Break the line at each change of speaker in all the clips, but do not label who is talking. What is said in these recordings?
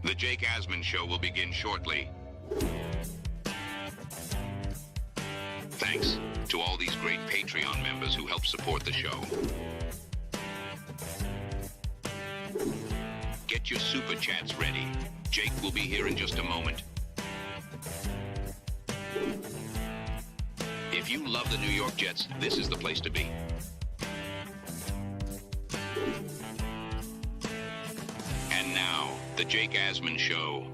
The Jake Asman Show will begin shortly. Thanks to all these great Patreon members who help support the show. Get your super chats ready. Jake will be here in just a moment. If you love the New York Jets, this is the place to be. And now, the Jake Asman Show.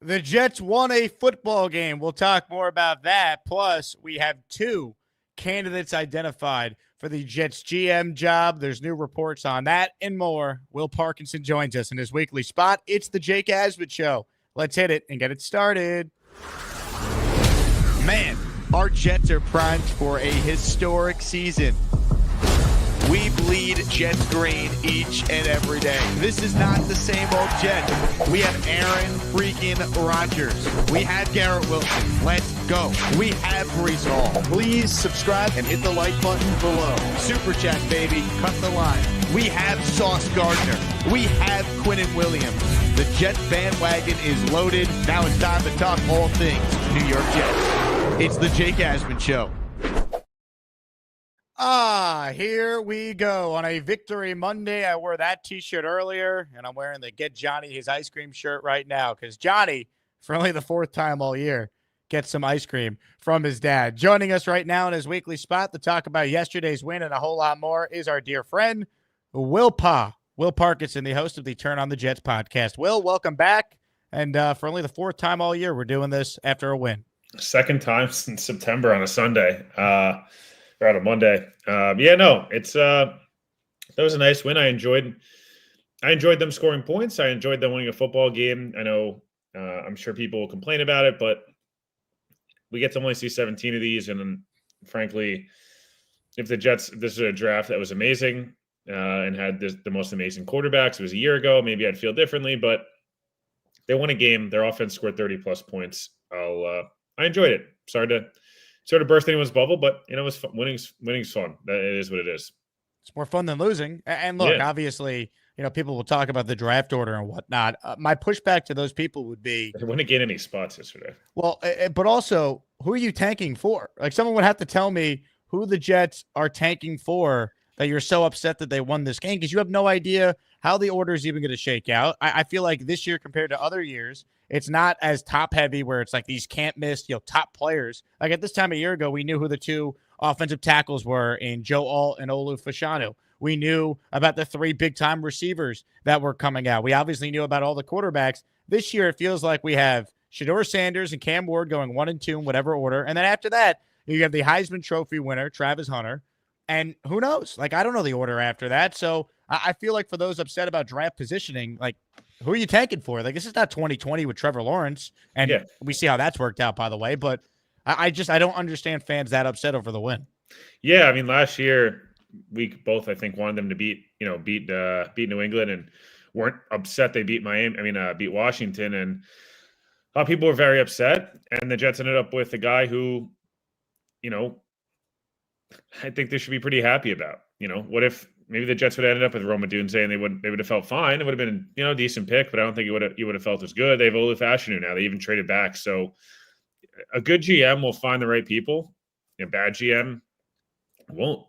The Jets won a football game. We'll talk more about that. Plus, we have two candidates identified for the Jets GM job. There's new reports on that and more. Will Parkinson joins us in his weekly spot. It's the Jake Asman Show. Let's hit it and get it started. Man, our Jets are primed for a historic season. We bleed Jets green each and every day. This is not the same old Jets. We have Aaron freaking Rodgers. We have Garrett Wilson. Let's go. We have Brees Hall. Please subscribe and hit the like button below. Super chat, baby. Cut the line. We have Sauce Gardner. We have Quinnen Williams. The Jets bandwagon is loaded. Now it's time to talk all things New York Jets. It's the Jake Asman Show. Here we go. On a Victory Monday, I wore that t-shirt earlier, and I'm wearing the Get Johnny His Ice Cream shirt right now because Johnny, for only the fourth time all year, gets some ice cream from his dad. Joining us right now in his weekly spot to talk about yesterday's win and a whole lot more is our dear friend, Will Parkinson, the host of the Turn on the Jets podcast. Will, welcome back. And for only the fourth time all year, we're doing this after a win.
Second time since September on a Sunday. Or on a Monday. It's that was a nice win. I enjoyed them scoring points. I enjoyed them winning a football game. I know I'm sure people will complain about it, but we get to only see 17 of these. And frankly, if this is a draft that was amazing and had the most amazing quarterbacks, it was a year ago, maybe I'd feel differently, but they won a game. Their offense scored 30 plus points. I enjoyed it. Sorry to sort of burst anyone's bubble, but it was fun. Winning's fun. That is what it is.
It's more fun than losing. And look, obviously, people will talk about the draft order and whatnot. My pushback to those people would be,
they wouldn't gain any spots yesterday.
Well, but also, who are you tanking for? Like, someone would have to tell me who the Jets are tanking for that you're so upset that they won this game, because you have no idea how the order is even going to shake out. I feel like this year compared to other years, it's not as top heavy where it's like these can't miss, top players. Like at this time a year ago, we knew who the two offensive tackles were in Joe Alt and Olu Fashanu. We knew about the three big time receivers that were coming out. We obviously knew about all the quarterbacks. This year, it feels like we have Shedeur Sanders and Cam Ward going 1 and 2 in whatever order. And then after that, you have the Heisman Trophy winner, Travis Hunter. And who knows? Like, I don't know the order after that. So I feel like for those upset about draft positioning, like, who are you tanking for? Like, this is not 2020 with Trevor Lawrence. And we see how that's worked out, by the way. But I don't understand fans that upset over the win. Yeah,
I mean, last year we both, I think, wanted them to beat New England and weren't upset they beat beat Washington. And people were very upset. And the Jets ended up with a guy who, I think they should be pretty happy about. What if maybe the Jets would have ended up with Roma Dunze and they would have felt fine. It would have been, a decent pick, but I don't think you would have felt as good. They have Olu Fashanu now. They even traded back. So a good GM will find the right people. A bad GM won't.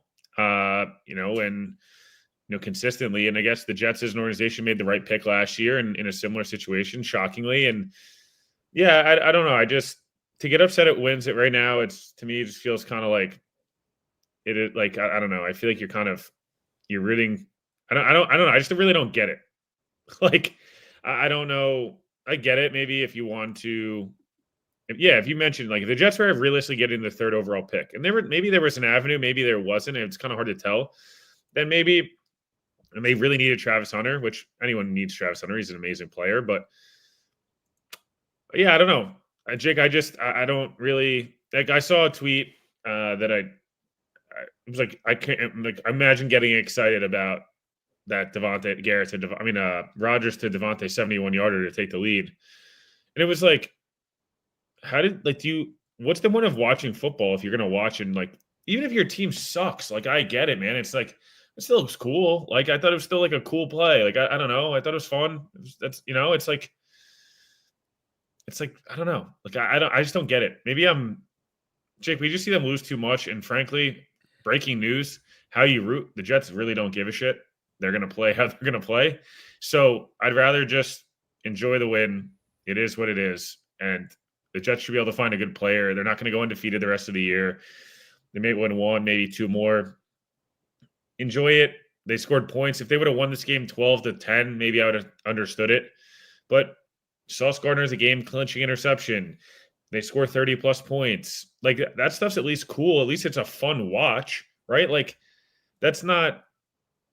Consistently. And I guess the Jets as an organization made the right pick last year in a similar situation, shockingly. And I don't know. To get upset at wins it right now, to me, it just feels kind of like it. Like, I don't know. I feel like you're rooting. I don't know. I just really don't get it. Like, I don't know. I get it. Maybe if you want to, if you mentioned, like, if the Jets were realistically getting the third overall pick, and maybe there was an avenue, maybe there wasn't, and it's kind of hard to tell, then maybe, and they really needed Travis Hunter, which anyone needs Travis Hunter. He's an amazing player, but I don't know. Jake, I don't really, like, I saw a tweet that I was like, I can't, like, imagine getting excited about that Rodgers to Devontae 71-yarder to take the lead. And it was like, what's the point of watching football if you're going to watch and, like, even if your team sucks, like, I get it, man. It's like, it still looks cool. Like, I thought it was still like a cool play. Like, I don't know. I thought it was fun. It's like, it's like, I don't know. Like, I just don't get it. Maybe Jake, we just see them lose too much. And frankly, breaking news, how you root, the Jets really don't give a shit. They're going to play how they're going to play. So I'd rather just enjoy the win. It is what it is. And the Jets should be able to find a good player. They're not going to go undefeated the rest of the year. They may win one, maybe two more. Enjoy it. They scored points. If they would have won this game 12-10, maybe I would have understood it. But Sauce Gardner's a game-clinching interception. They score 30-plus points. Like, that stuff's at least cool. At least it's a fun watch, right? Like, that's not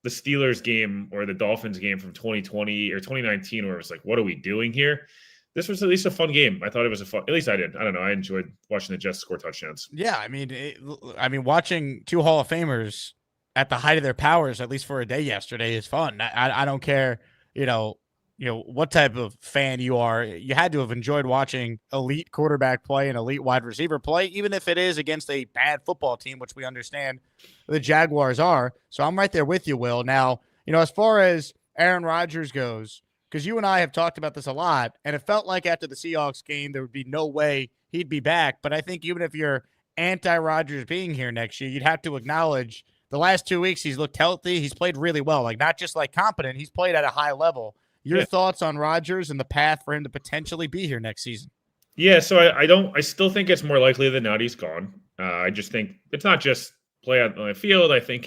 the Steelers game or the Dolphins game from 2020 or 2019 where it was like, what are we doing here? This was at least a fun game. I thought it was at least I did. I don't know. I enjoyed watching the Jets score touchdowns.
Yeah, I mean, watching two Hall of Famers at the height of their powers, at least for a day yesterday, is fun. I don't care, what type of fan you are. You had to have enjoyed watching elite quarterback play and elite wide receiver play, even if it is against a bad football team, which we understand the Jaguars are. So I'm right there with you, Will. Now, as far as Aaron Rodgers goes, because you and I have talked about this a lot, and it felt like after the Seahawks game, there would be no way he'd be back. But I think even if you're anti-Rodgers being here next year, you'd have to acknowledge the last 2 weeks he's looked healthy. He's played really well, like not just like competent. He's played at a high level. Your thoughts on Rodgers and the path for him to potentially be here next season?
Yeah, so I still think it's more likely than not he's gone. I just think it's not just play out on the field. I think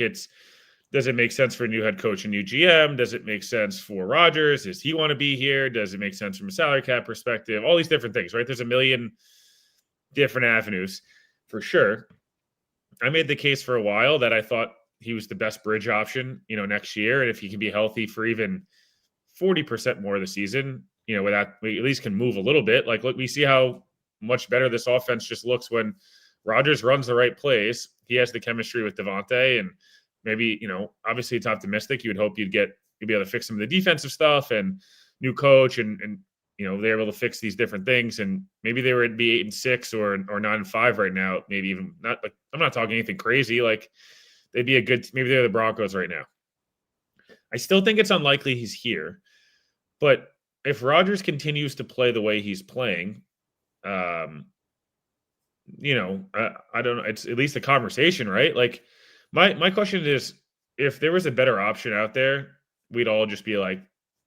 does it make sense for a new head coach and new GM? Does it make sense for Rodgers? Does he want to be here? Does it make sense from a salary cap perspective? All these different things, right? There's a million different avenues for sure. I made the case for a while that I thought he was the best bridge option, next year. And if he can be healthy for even 40% more of the season, without we at least can move a little bit. Like, look, we see how much better this offense just looks when Rodgers runs the right plays. He has the chemistry with Devontae, and maybe, obviously it's optimistic. You would hope you'd be able to fix some of the defensive stuff and new coach and they're able to fix these different things. And maybe they would be 8-6 or 9-5 right now. Maybe even not. Like, I'm not talking anything crazy. Like, they'd be maybe they're the Broncos right now. I still think it's unlikely he's here, but if Rodgers continues to play the way he's playing, I don't know. It's at least a conversation, right? Like, my question is, if there was a better option out there, we'd all just be like,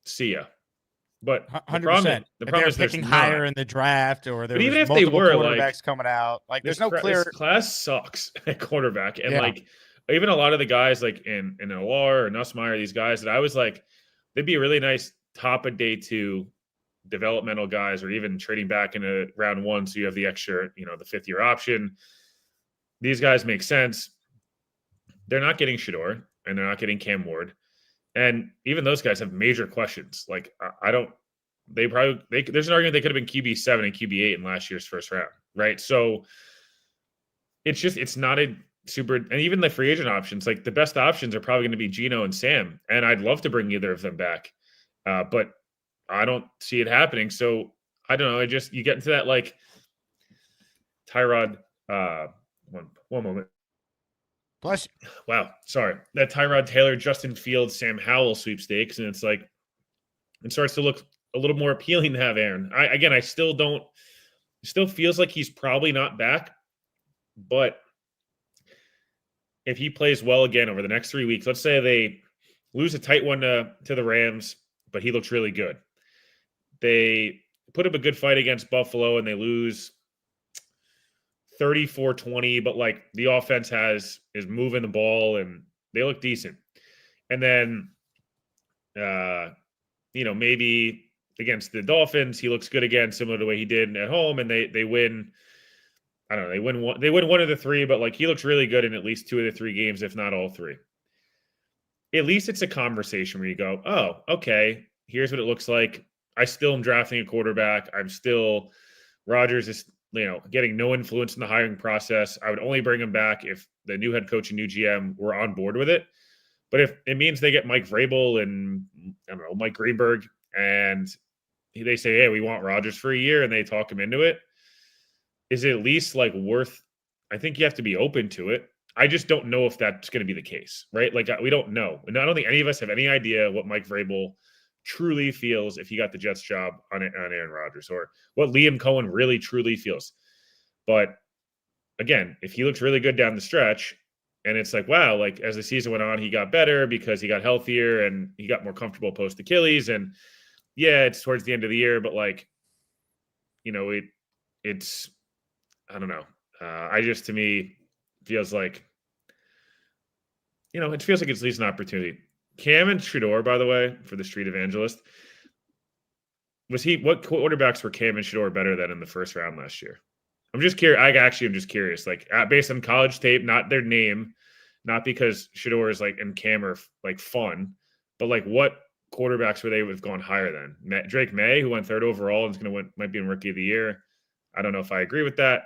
see ya. But
100%.
The problem is
picking higher in the draft, or there's
even if
multiple
they were
quarterbacks coming out, like there's no clear.
This class sucks at quarterback, and like even a lot of the guys like in Alar or Nussmeier, these guys that I was like, they'd be a really nice top of day 2 developmental guys, or even trading back into round 1, so you have the extra, the 5th-year option. These guys make sense. They're not getting Shador, and they're not getting Cam Ward. And even those guys have major questions. Like, there's an argument they could have been QB7 and QB8 in last year's first round, right? So it's not a super, and even the free agent options, like the best options are probably going to be Geno and Sam. And I'd love to bring either of them back. But I don't see it happening. So I don't know. You get into that, like, Tyrod, one moment.
Bless you.
Wow, sorry. That Tyrod Taylor, Justin Fields, Sam Howell sweepstakes, and it's like it starts to look a little more appealing to have Aaron. I still don't. It still feels like he's probably not back, but if he plays well again over the next 3 weeks, let's say they lose a tight one to the Rams, but he looks really good. They put up a good fight against Buffalo, and they lose 34-20, but like the offense is moving the ball and they look decent. And then, maybe against the Dolphins, he looks good again, similar to the way he did at home. And they win. I don't know. They win one of the 3, but like he looks really good in at least 2 of the 3 games, if not all 3. At least it's a conversation where you go, oh, okay, here's what it looks like. I still am drafting a quarterback. Rodgers is, getting no influence in the hiring process. I would only bring him back if the new head coach and new GM were on board with it. But if it means they get Mike Vrabel and, I don't know, Mike Greenberg, and they say, hey, we want Rodgers for a year, and they talk him into it, is it at least like worth – I think you have to be open to it. I just don't know if that's going to be the case, right? Like, we don't know. And I don't think any of us have any idea what Mike Vrabel truly feels if he got the Jets job on Aaron Rodgers, or what Liam Cohen really truly feels. But again, if he looks really good down the stretch, and it's like, wow, like as the season went on, he got better because he got healthier and he got more comfortable post Achilles. And yeah, it's towards the end of the year, but like, it's I don't know. To me feels like, it feels like it's at least an opportunity. Cam and Shador, by the way, for the Street Evangelist, what quarterbacks were Cam and Shador better than in the first round last year? I'm just curious. I'm just curious, like based on college tape, not their name, not because Shador is like and Cam are like fun, but like what quarterbacks would have gone higher than? Drake May, who went 3rd overall and is going to might be in Rookie of the Year. I don't know if I agree with that.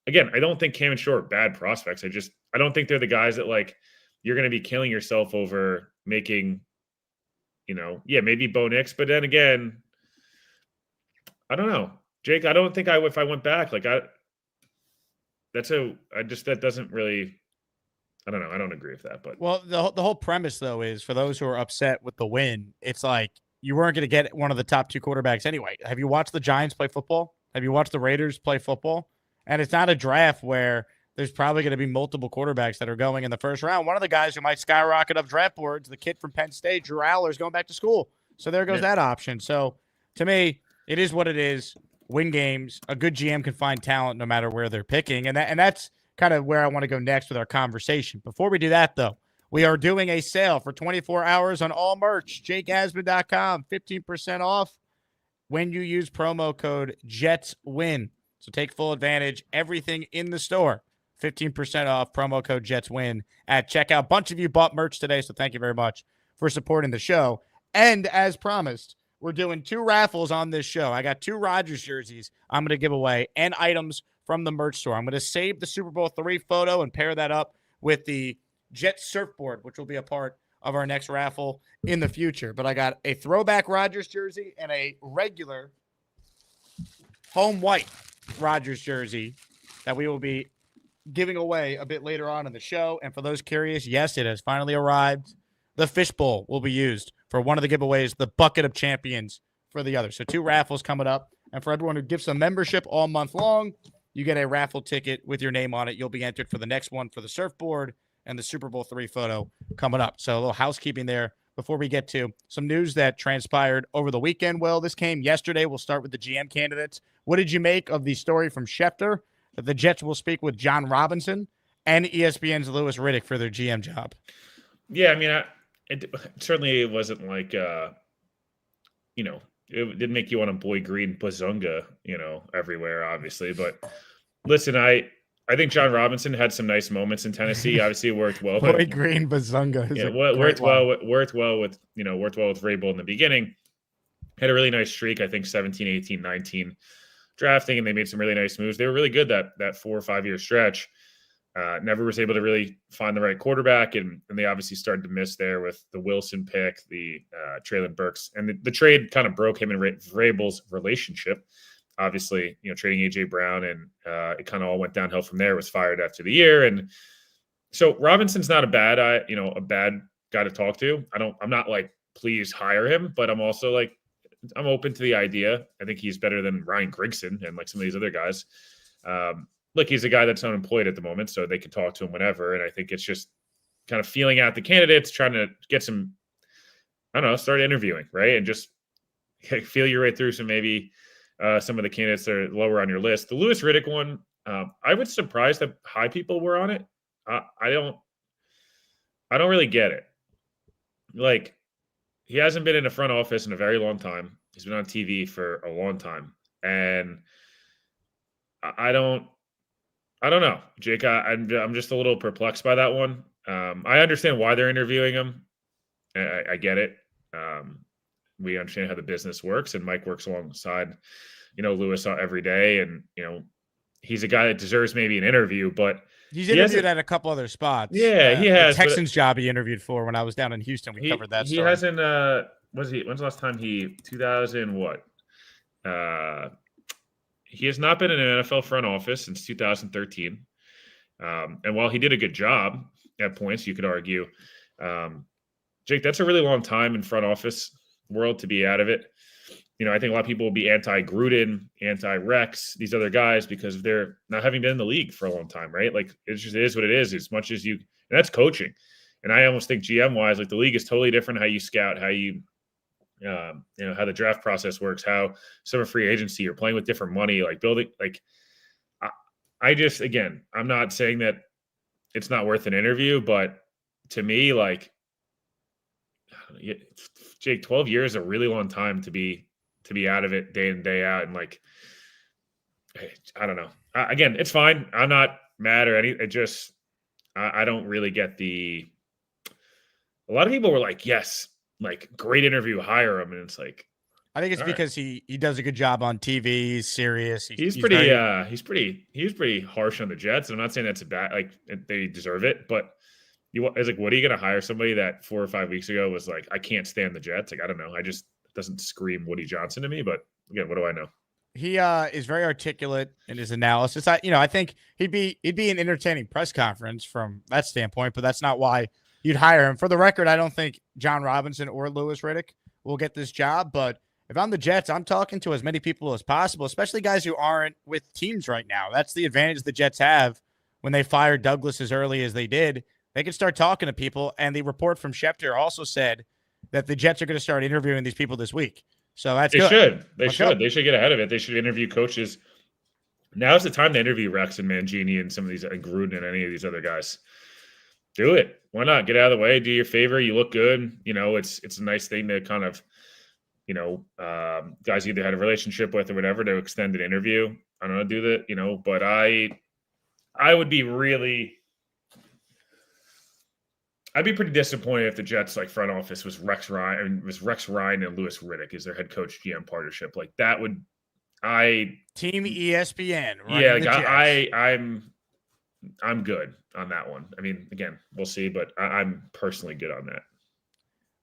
Again, I don't think Cam and Shador are bad prospects. I don't think they're the guys that like you're going to be killing yourself over making, maybe Bo Nix, but then again, I don't know. Jake, I don't think if I went back, like that doesn't really, I don't know. I don't agree with that, but
Well, the whole premise though is for those who are upset with the win, it's like you weren't going to get one of the top 2 quarterbacks anyway. Have you watched the Giants play football? Have you watched the Raiders play football? And it's not a draft where there's probably going to be multiple quarterbacks that are going in the first round. One of the guys who might skyrocket up draft boards, the kid from Penn State, Drew Aller, is going back to school. So there goes that option. So to me, it is what it is. Win games. A good GM can find talent no matter where they're picking. And that's kind of where I want to go next with our conversation. Before we do that, though, we are doing a sale for 24 hours on all merch. JakeAsman.com, 15% off when you use promo code JETSWIN. So take full advantage. Everything in the store, 15% off, promo code JETSWIN at checkout. Bunch of you bought merch today, so thank you very much for supporting the show. And as promised, we're doing 2 raffles on this show. I got 2 Rodgers jerseys I'm going to give away and items from the merch store. I'm going to save the Super Bowl 3 photo and pair that up with the Jets surfboard, which will be a part of our next raffle in the future. But I got a throwback Rodgers jersey and a regular home white Rodgers jersey that we will be giving away a bit later on in the show. And for those curious, yes, it has finally arrived. The fishbowl will be used for one of the giveaways, the bucket of champions for the other. So 2 raffles coming up. And for everyone who gives some membership all month long, you get a raffle ticket with your name on it. You'll be entered for the next one for the surfboard and the Super Bowl 3 photo coming up. So a little housekeeping there before we get to some news that transpired over the weekend. Will, this came yesterday. We'll start with the GM candidates. What did you make of the story from Schefter that the Jets will speak with John Robinson and ESPN's Louis Riddick for their GM job?
Yeah, I mean, it certainly wasn't like, it didn't make you want to Boy Green Bazunga, everywhere, obviously. But listen, I think John Robinson had some nice moments in Tennessee. Obviously, it worked well.
Boy Green Bazunga.
Worked well with Vrabel in the beginning. Had a really nice streak, I think 17, 18, 19 drafting, and they made some really nice moves. They were really good that 4 or 5 year stretch. Never was able to really find the right quarterback, and they obviously started to miss there with the Wilson pick, the Treylon Burks, and the trade kind of broke him and Vrabel's relationship. Obviously, trading AJ Brown, and it kind of all went downhill from there. Was fired after the year, and so Robinson's not a bad guy to talk to. I'm not like please hire him, but I'm also like I'm open to the idea. I think he's better than Ryan Grigson and like some of these other guys. Look, he's a guy that's unemployed at the moment, so they can talk to him whenever. And I think it's just kind of feeling out the candidates, trying to get some, start interviewing, right? And just feel your way through some of the candidates that are lower on your list. The Louis Riddick one, I was surprised that high people were on it. I don't really get it. Like, he hasn't been in a front office in a very long time. He's been on TV for a long time. And I don't know, Jake. I'm just a little perplexed by that one. I understand why they're interviewing him. I get it. We understand how the business works, and Mike works alongside, Louis every day, and he's a guy that deserves maybe an interview, but
he's interviewed at a couple other spots.
Yeah, he has.
The Texans job he interviewed for when I was down in Houston. We covered that.
He
story.
hasn't. When's the last time 2000 what? He has not been in an NFL front office since 2013. And while he did a good job at points, you could argue, Jake, that's a really long time in front office. world to be out of it. I think a lot of people will be anti-Gruden, anti-Rex, these other guys, because they're not having been in the league for a long time, right? Like, it is what it is. As much as and that's coaching. And I almost think GM-wise, like, the league is totally different. How you scout, how you, how the draft process works, how summer free agency, you're playing with different money, like building, like, I just, again, I'm not saying that it's not worth an interview, but to me, like, Jake, 12 years is a really long time to be out of it day in, day out. And like, I don't know. Again, it's fine. I'm not mad or anything. It just, I don't really get a lot of people were like, yes, like, great interview, hire him. And it's like,
I think it's because he does a good job on TV. He's serious.
He's pretty harsh on the Jets. And I'm not saying that's a bad, like, they deserve it, but it's like, what are you going to hire somebody that 4 or 5 weeks ago was like, I can't stand the Jets? Like, I don't know. It doesn't scream Woody Johnson to me, but again, what do I know?
He is very articulate in his analysis. I think he'd be an entertaining press conference from that standpoint, but that's not why you'd hire him. For the record, I don't think John Robinson or Louis Riddick will get this job, but if I'm the Jets, I'm talking to as many people as possible, especially guys who aren't with teams right now. That's the advantage the Jets have when they fired Douglas as early as they did. They can start talking to people, and the report from Schefter also said that the Jets are going to start interviewing these people this week. So that's good.
They should get ahead of it. They should interview coaches. Now's the time to interview Rex and Mangini and some of these, and Gruden and any of these other guys. Do it. Why not? Get out of the way. Do your favor. You look good. It's a nice thing to kind of, guys either had a relationship with or whatever, to extend an interview. I don't know, do that, but I would be really, I'd be pretty disappointed if the Jets, like, front office was Rex Ryan and Louis Riddick as their head coach GM partnership. Like, that would,
Team ESPN.
Yeah, like, I'm good on that one. I mean, again, we'll see, but I'm personally good on that.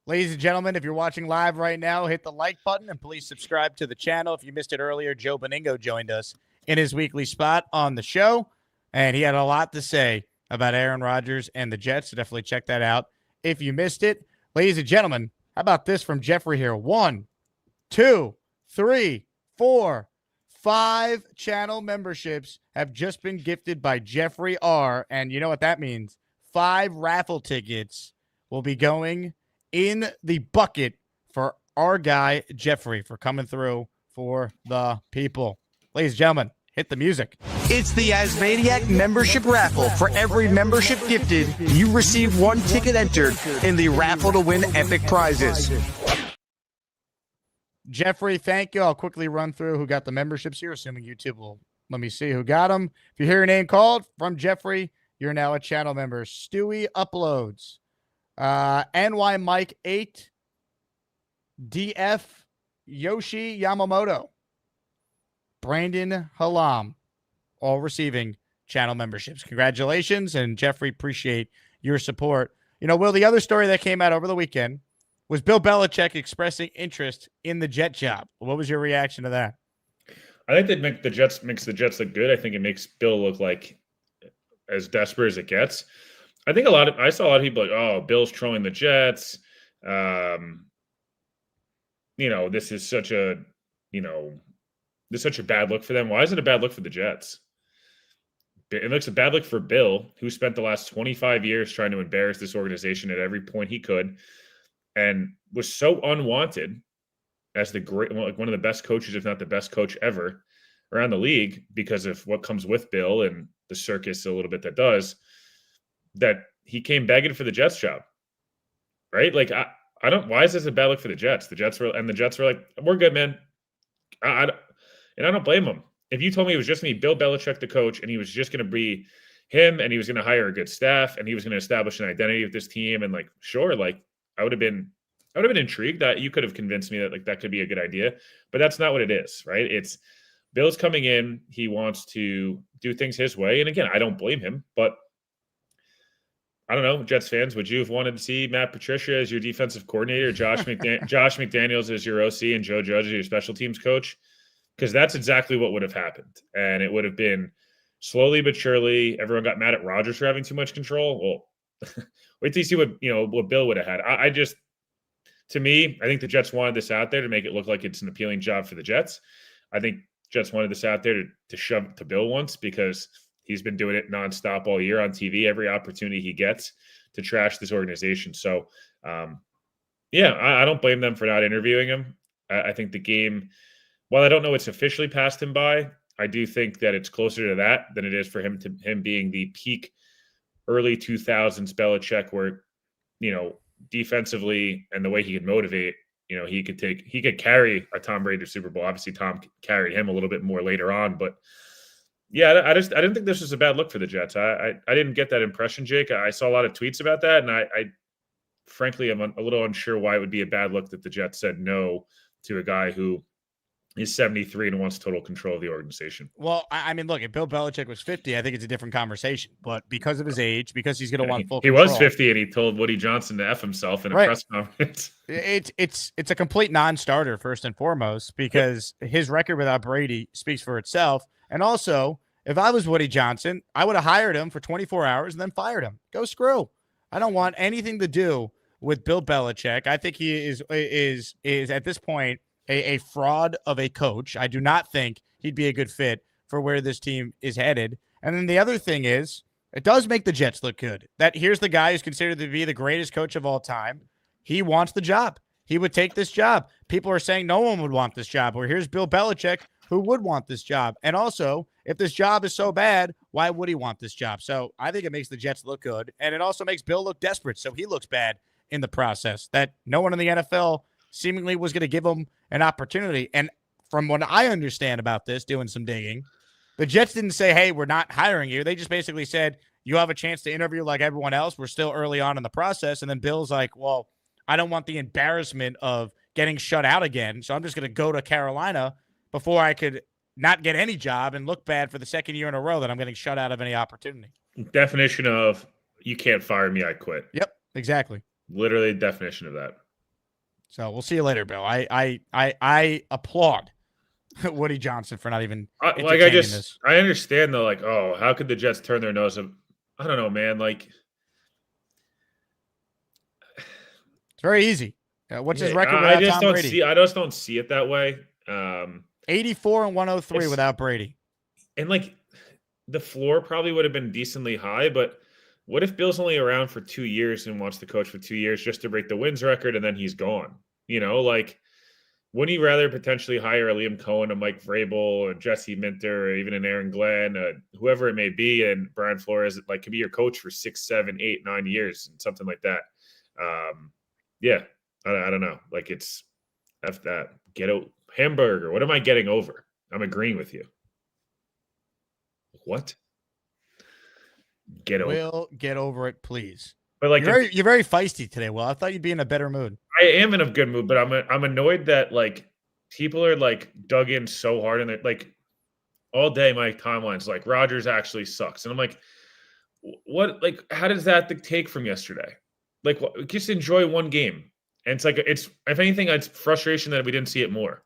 Ladies and gentlemen, if you're watching live right now, hit the like button and please subscribe to the channel. If you missed it earlier, Joe Beningo joined us in his weekly spot on the show, and he had a lot to say about Aaron Rodgers and the Jets, so definitely check that out if you missed it. Ladies and gentlemen, how about this from Jeffrey here? 1, 2, 3, 4, 5 channel memberships have just been gifted by Jeffrey R. And you know what that means? 5 raffle tickets will be going in the bucket for our guy, Jeffrey, for coming through for the people. Ladies and gentlemen, hit the music.
It's the Asmaniac membership raffle. For every membership gifted, you receive 1 ticket entered in the raffle to win epic prizes.
Jeffrey, thank you. I'll quickly run through who got the memberships here, assuming YouTube will let me see who got them. If you hear your name called from Jeffrey, you're now a channel member. Stewie Uploads, NY Mike 8, DF Yoshi Yamamoto, Brandon Halam, all receiving channel memberships. Congratulations, and Jeffrey, appreciate your support. Will, the other story that came out over the weekend was Bill Belichick expressing interest in the Jet job. What was your reaction to that?
I think that makes the Jets look good. I think it makes Bill look like as desperate as it gets. I think I saw a lot of people like, oh, Bill's trolling the Jets. This is such a bad look for them. Why is it a bad look for the Jets? It looks a bad look for Bill, who spent the last 25 years trying to embarrass this organization at every point he could, and was so unwanted as one of the best coaches, if not the best coach ever around the league, because of what comes with Bill and the circus a little bit that he came begging for the Jets job, right? Like, why is this a bad look for the Jets? The Jets were like, we're good, man. And I don't blame him. If you told me it was just going to be Bill Belichick, the coach, and he was just going to be him, and he was going to hire a good staff, and he was going to establish an identity of this team, and like, sure, like, I would have been intrigued that you could have convinced me that, like, that could be a good idea, but that's not what it is, right? It's Bill's coming in. He wants to do things his way. And again, I don't blame him, but I don't know, Jets fans, would you have wanted to see Matt Patricia as your defensive coordinator, Josh McDaniels as your OC, and Joe Judge as your special teams coach? Because that's exactly what would have happened. And it would have been slowly but surely. Everyone got mad at Rodgers for having too much control. Well, wait till you see what Bill would have had. to me, I think the Jets wanted this out there to make it look like it's an appealing job for the Jets. I think Jets wanted this out there to shove it to Bill once because he's been doing it nonstop all year on TV, every opportunity he gets to trash this organization. So, I don't blame them for not interviewing him. I think the game, while I don't know it's officially passed him by, I do think that it's closer to that than it is for him being the peak early 2000s Belichick where, defensively and the way he could motivate, he could carry a Tom Brady to Super Bowl. Obviously, Tom carried him a little bit more later on, but yeah, I didn't think this was a bad look for the Jets. I didn't get that impression, Jake. I saw a lot of tweets about that, and I frankly am a little unsure why it would be a bad look that the Jets said no to a guy who is 73 and wants total control of the organization.
Well, I mean, look, if Bill Belichick was 50, I think it's a different conversation. But because of his age, because he's going to want full control.
He was 50 and he told Woody Johnson to F himself in a press conference.
It's a complete non-starter, first and foremost, because his record without Brady speaks for itself. And also, if I was Woody Johnson, I would have hired him for 24 hours and then fired him. Go screw. I don't want anything to do with Bill Belichick. I think he is at this point a fraud of a coach. I do not think he'd be a good fit for where this team is headed. And then the other thing is, it does make the Jets look good. That here's the guy who's considered to be the greatest coach of all time. He wants the job. He would take this job. People are saying no one would want this job. Or here's Bill Belichick who would want this job. And also, if this job is so bad, why would he want this job? So I think it makes the Jets look good. And it also makes Bill look desperate. So he looks bad in the process, that no one in the NFL seemingly was going to give him an opportunity. And from what I understand about this, doing some digging, the Jets didn't say, hey, we're not hiring you. They just basically said, you have a chance to interview like everyone else. We're still early on in the process. And then Bill's like, well, I don't want the embarrassment of getting shut out again. So I'm just going to go to Carolina before I could not get any job and look bad for the second year in a row that I'm getting shut out of any opportunity.
Definition of you can't fire me, I quit.
Yep, exactly.
Literally the definition of that.
So we'll see you later, Bill. I applaud Woody Johnson for not even this.
I understand though, like, oh, how could the Jets turn their nose up? I don't know, man. Like,
it's very easy. What's his record without Tom Brady?
I just don't see it that way.
84 and 103 without Brady.
And like the floor probably would have been decently high, but what if Bill's only around for 2 years and wants to coach for 2 years just to break the wins record and then he's gone? Like, wouldn't you rather potentially hire a Liam Cohen, a Mike Vrabel, a Jesse Minter, or even an Aaron Glenn, whoever it may be, and Brian Flores like could be your coach for 6, 7, 8, 9 years and something like that? I don't know. Like, it's F that. Get a hamburger. What am I getting over? I'm agreeing with you. What? Get over it, please. But like
you're very feisty today, Will. I thought you'd be in a better mood.
I am in a good mood, but I'm annoyed that like people are like dug in so hard and like all day my timeline's like Rodgers actually sucks. And I'm like, what, like, how does that take from yesterday? Like, just enjoy one game. And it's like, it's, if anything, it's frustration that we didn't see it more.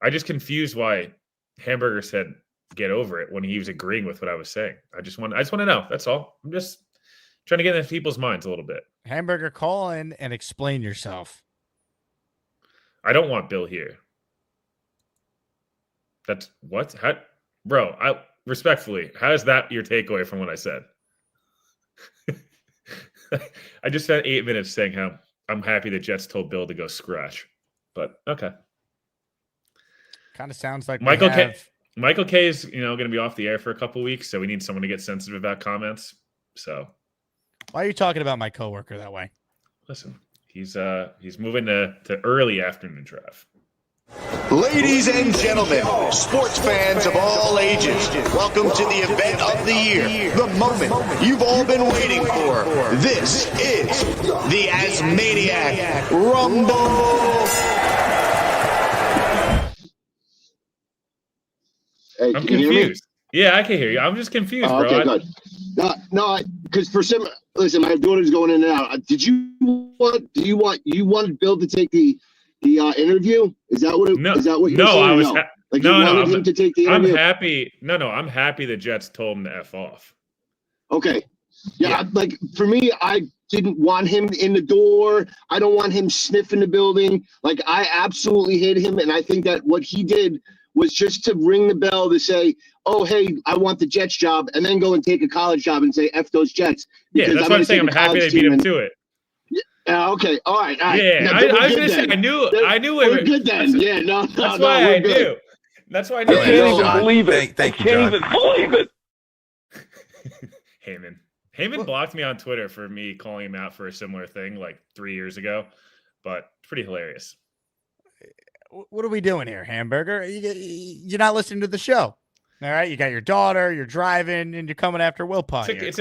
I just confused why Hamburger said get over it when he was agreeing with what I was saying. I just want to know. That's all. I'm just trying to get into people's minds a little bit.
Hamburger, call in and explain yourself.
I don't want Bill here. That's what? Bro, respectfully, how is that your takeaway from what I said? I just spent 8 minutes saying how I'm happy the Jets told Bill to go scratch. But okay.
Kind of sounds like
Michael K is, going to be off the air for a couple weeks, so we need someone to get sensitive about comments. So,
why are you talking about my coworker that way?
Listen, he's moving to early afternoon draft.
Ladies and gentlemen, sports fans of all ages, welcome to the event of the year, the moment you've all been waiting for. This is the Asmaniac Rumble.
Hey,
I'm confused. Yeah, I can hear you. I'm just confused, bro.
Okay, good. No, because listen, my daughter's going in and out. You wanted Bill to take the interview? Is that what? Is that what you're saying?
I was.
Him to take the interview?
I'm happy. I'm happy the Jets told him to F off.
Okay. Yeah. Like for me, I didn't want him in the door. I don't want him sniffing the building. Like, I absolutely hate him, and I think that what he did was just to ring the bell to say, oh, hey, I want the Jets job, and then go and take a college job and say, F those Jets.
Yeah, that's what I'm saying. I'm happy they beat him to it.
Okay, all right.
Yeah,
no,
I was going to say, I knew
we're good then. Yeah,
that's why I knew. That's why I knew.
I can't even believe it. Thank you, John. I can't even believe it.
Heyman blocked me on Twitter for me calling him out for a similar thing like 3 years ago, but pretty hilarious.
What are we doing here, Hamburger? You're not listening to the show. All right, you got your daughter, you're driving, and you're coming after Will Parkinson.
It's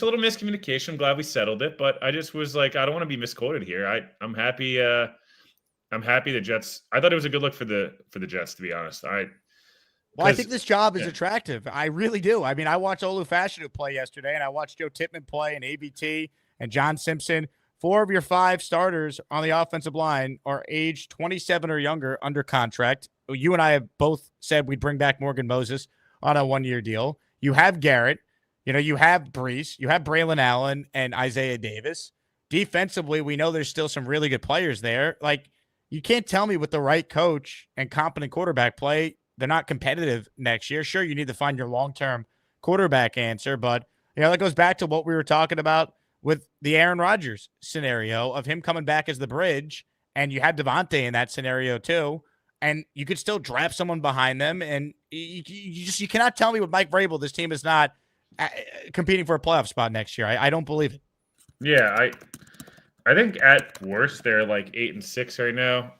a little miscommunication. I'm glad we settled it, but I just was like, I don't want to be misquoted here. I'm happy. I'm happy the Jets. I thought it was a good look for the Jets, to be honest.
I think this job is attractive. I really do. I mean, I watched Olu Fashanu play yesterday, and I watched Joe Tippmann play, and ABT, and John Simpson. 4 of your 5 starters on the offensive line are age 27 or younger under contract. You and I have both said we'd bring back Morgan Moses on a 1-year deal. You have Garrett. You have Brees. You have Braylon Allen and Isaiah Davis. Defensively, we know there's still some really good players there. Like, you can't tell me with the right coach and competent quarterback play, they're not competitive next year. Sure, you need to find your long-term quarterback answer, but that goes back to what we were talking about with the Aaron Rodgers scenario of him coming back as the bridge, and you had Devontae in that scenario too, and you could still draft someone behind them, and you cannot tell me with Mike Vrabel this team is not competing for a playoff spot next year. I don't believe it.
Yeah, I think at worst they're like 8-6 right now.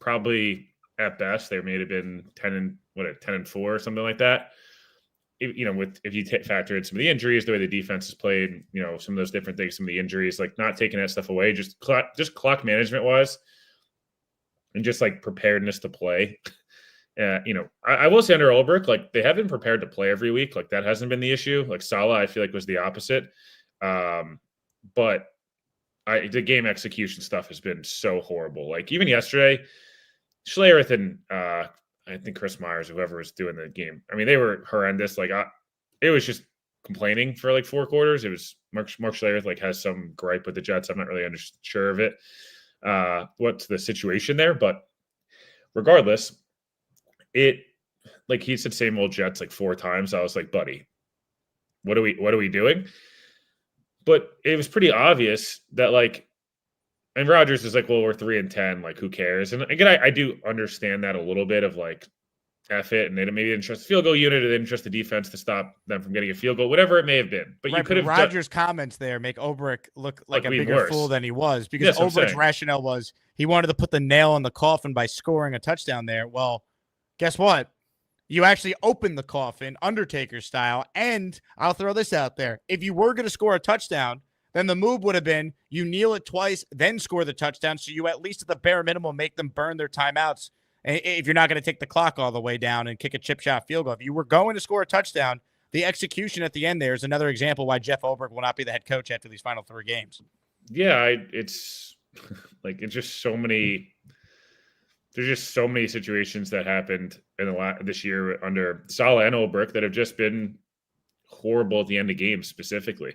Probably at best they may have been 10-4 or something like that. If you factor in some of the injuries, the way the defense is played, some of those different things, some of the injuries, like not taking that stuff away, just clock management wise, and just like preparedness to play. I will say under Ulbrich, like they have been prepared to play every week. Like that hasn't been the issue. Like Saleh, I feel like was the opposite. But the game execution stuff has been so horrible. Like even yesterday, Schlereth and I think Chris Myers, whoever was doing the game, I mean, they were horrendous. Like it was just complaining for like 4 quarters. It was Mark Schlereth like has some gripe with the Jets. I'm not really sure of it. What's the situation there? But regardless, it like he said same old Jets like 4 times. I was like, buddy, what are we doing? But it was pretty obvious that like, and Rodgers is like, well, we're 3-10, like who cares? And again, I do understand that a little bit of like F it, and they maybe didn't trust the field goal unit, or they didn't trust the defense to stop them from getting a field goal, whatever it may have been. But you could have
Rodgers' comments there make Ulbrich look like a bigger fool than he was, because Ulbrich's rationale was he wanted to put the nail in the coffin by scoring a touchdown there. Well, guess what? You actually opened the coffin, Undertaker style, and I'll throw this out there. If you were going to score a touchdown, then the move would have been you kneel it twice, then score the touchdown, so you at least at the bare minimum make them burn their timeouts if you're not going to take the clock all the way down and kick a chip shot field goal. If you were going to score a touchdown, the execution at the end there is another example why Jeff Ulbrich will not be the head coach after these final 3 games.
Yeah, it's like it's just so many – there's just so many situations that happened in this year under Saleh and Ulbrich that have just been horrible at the end of games specifically.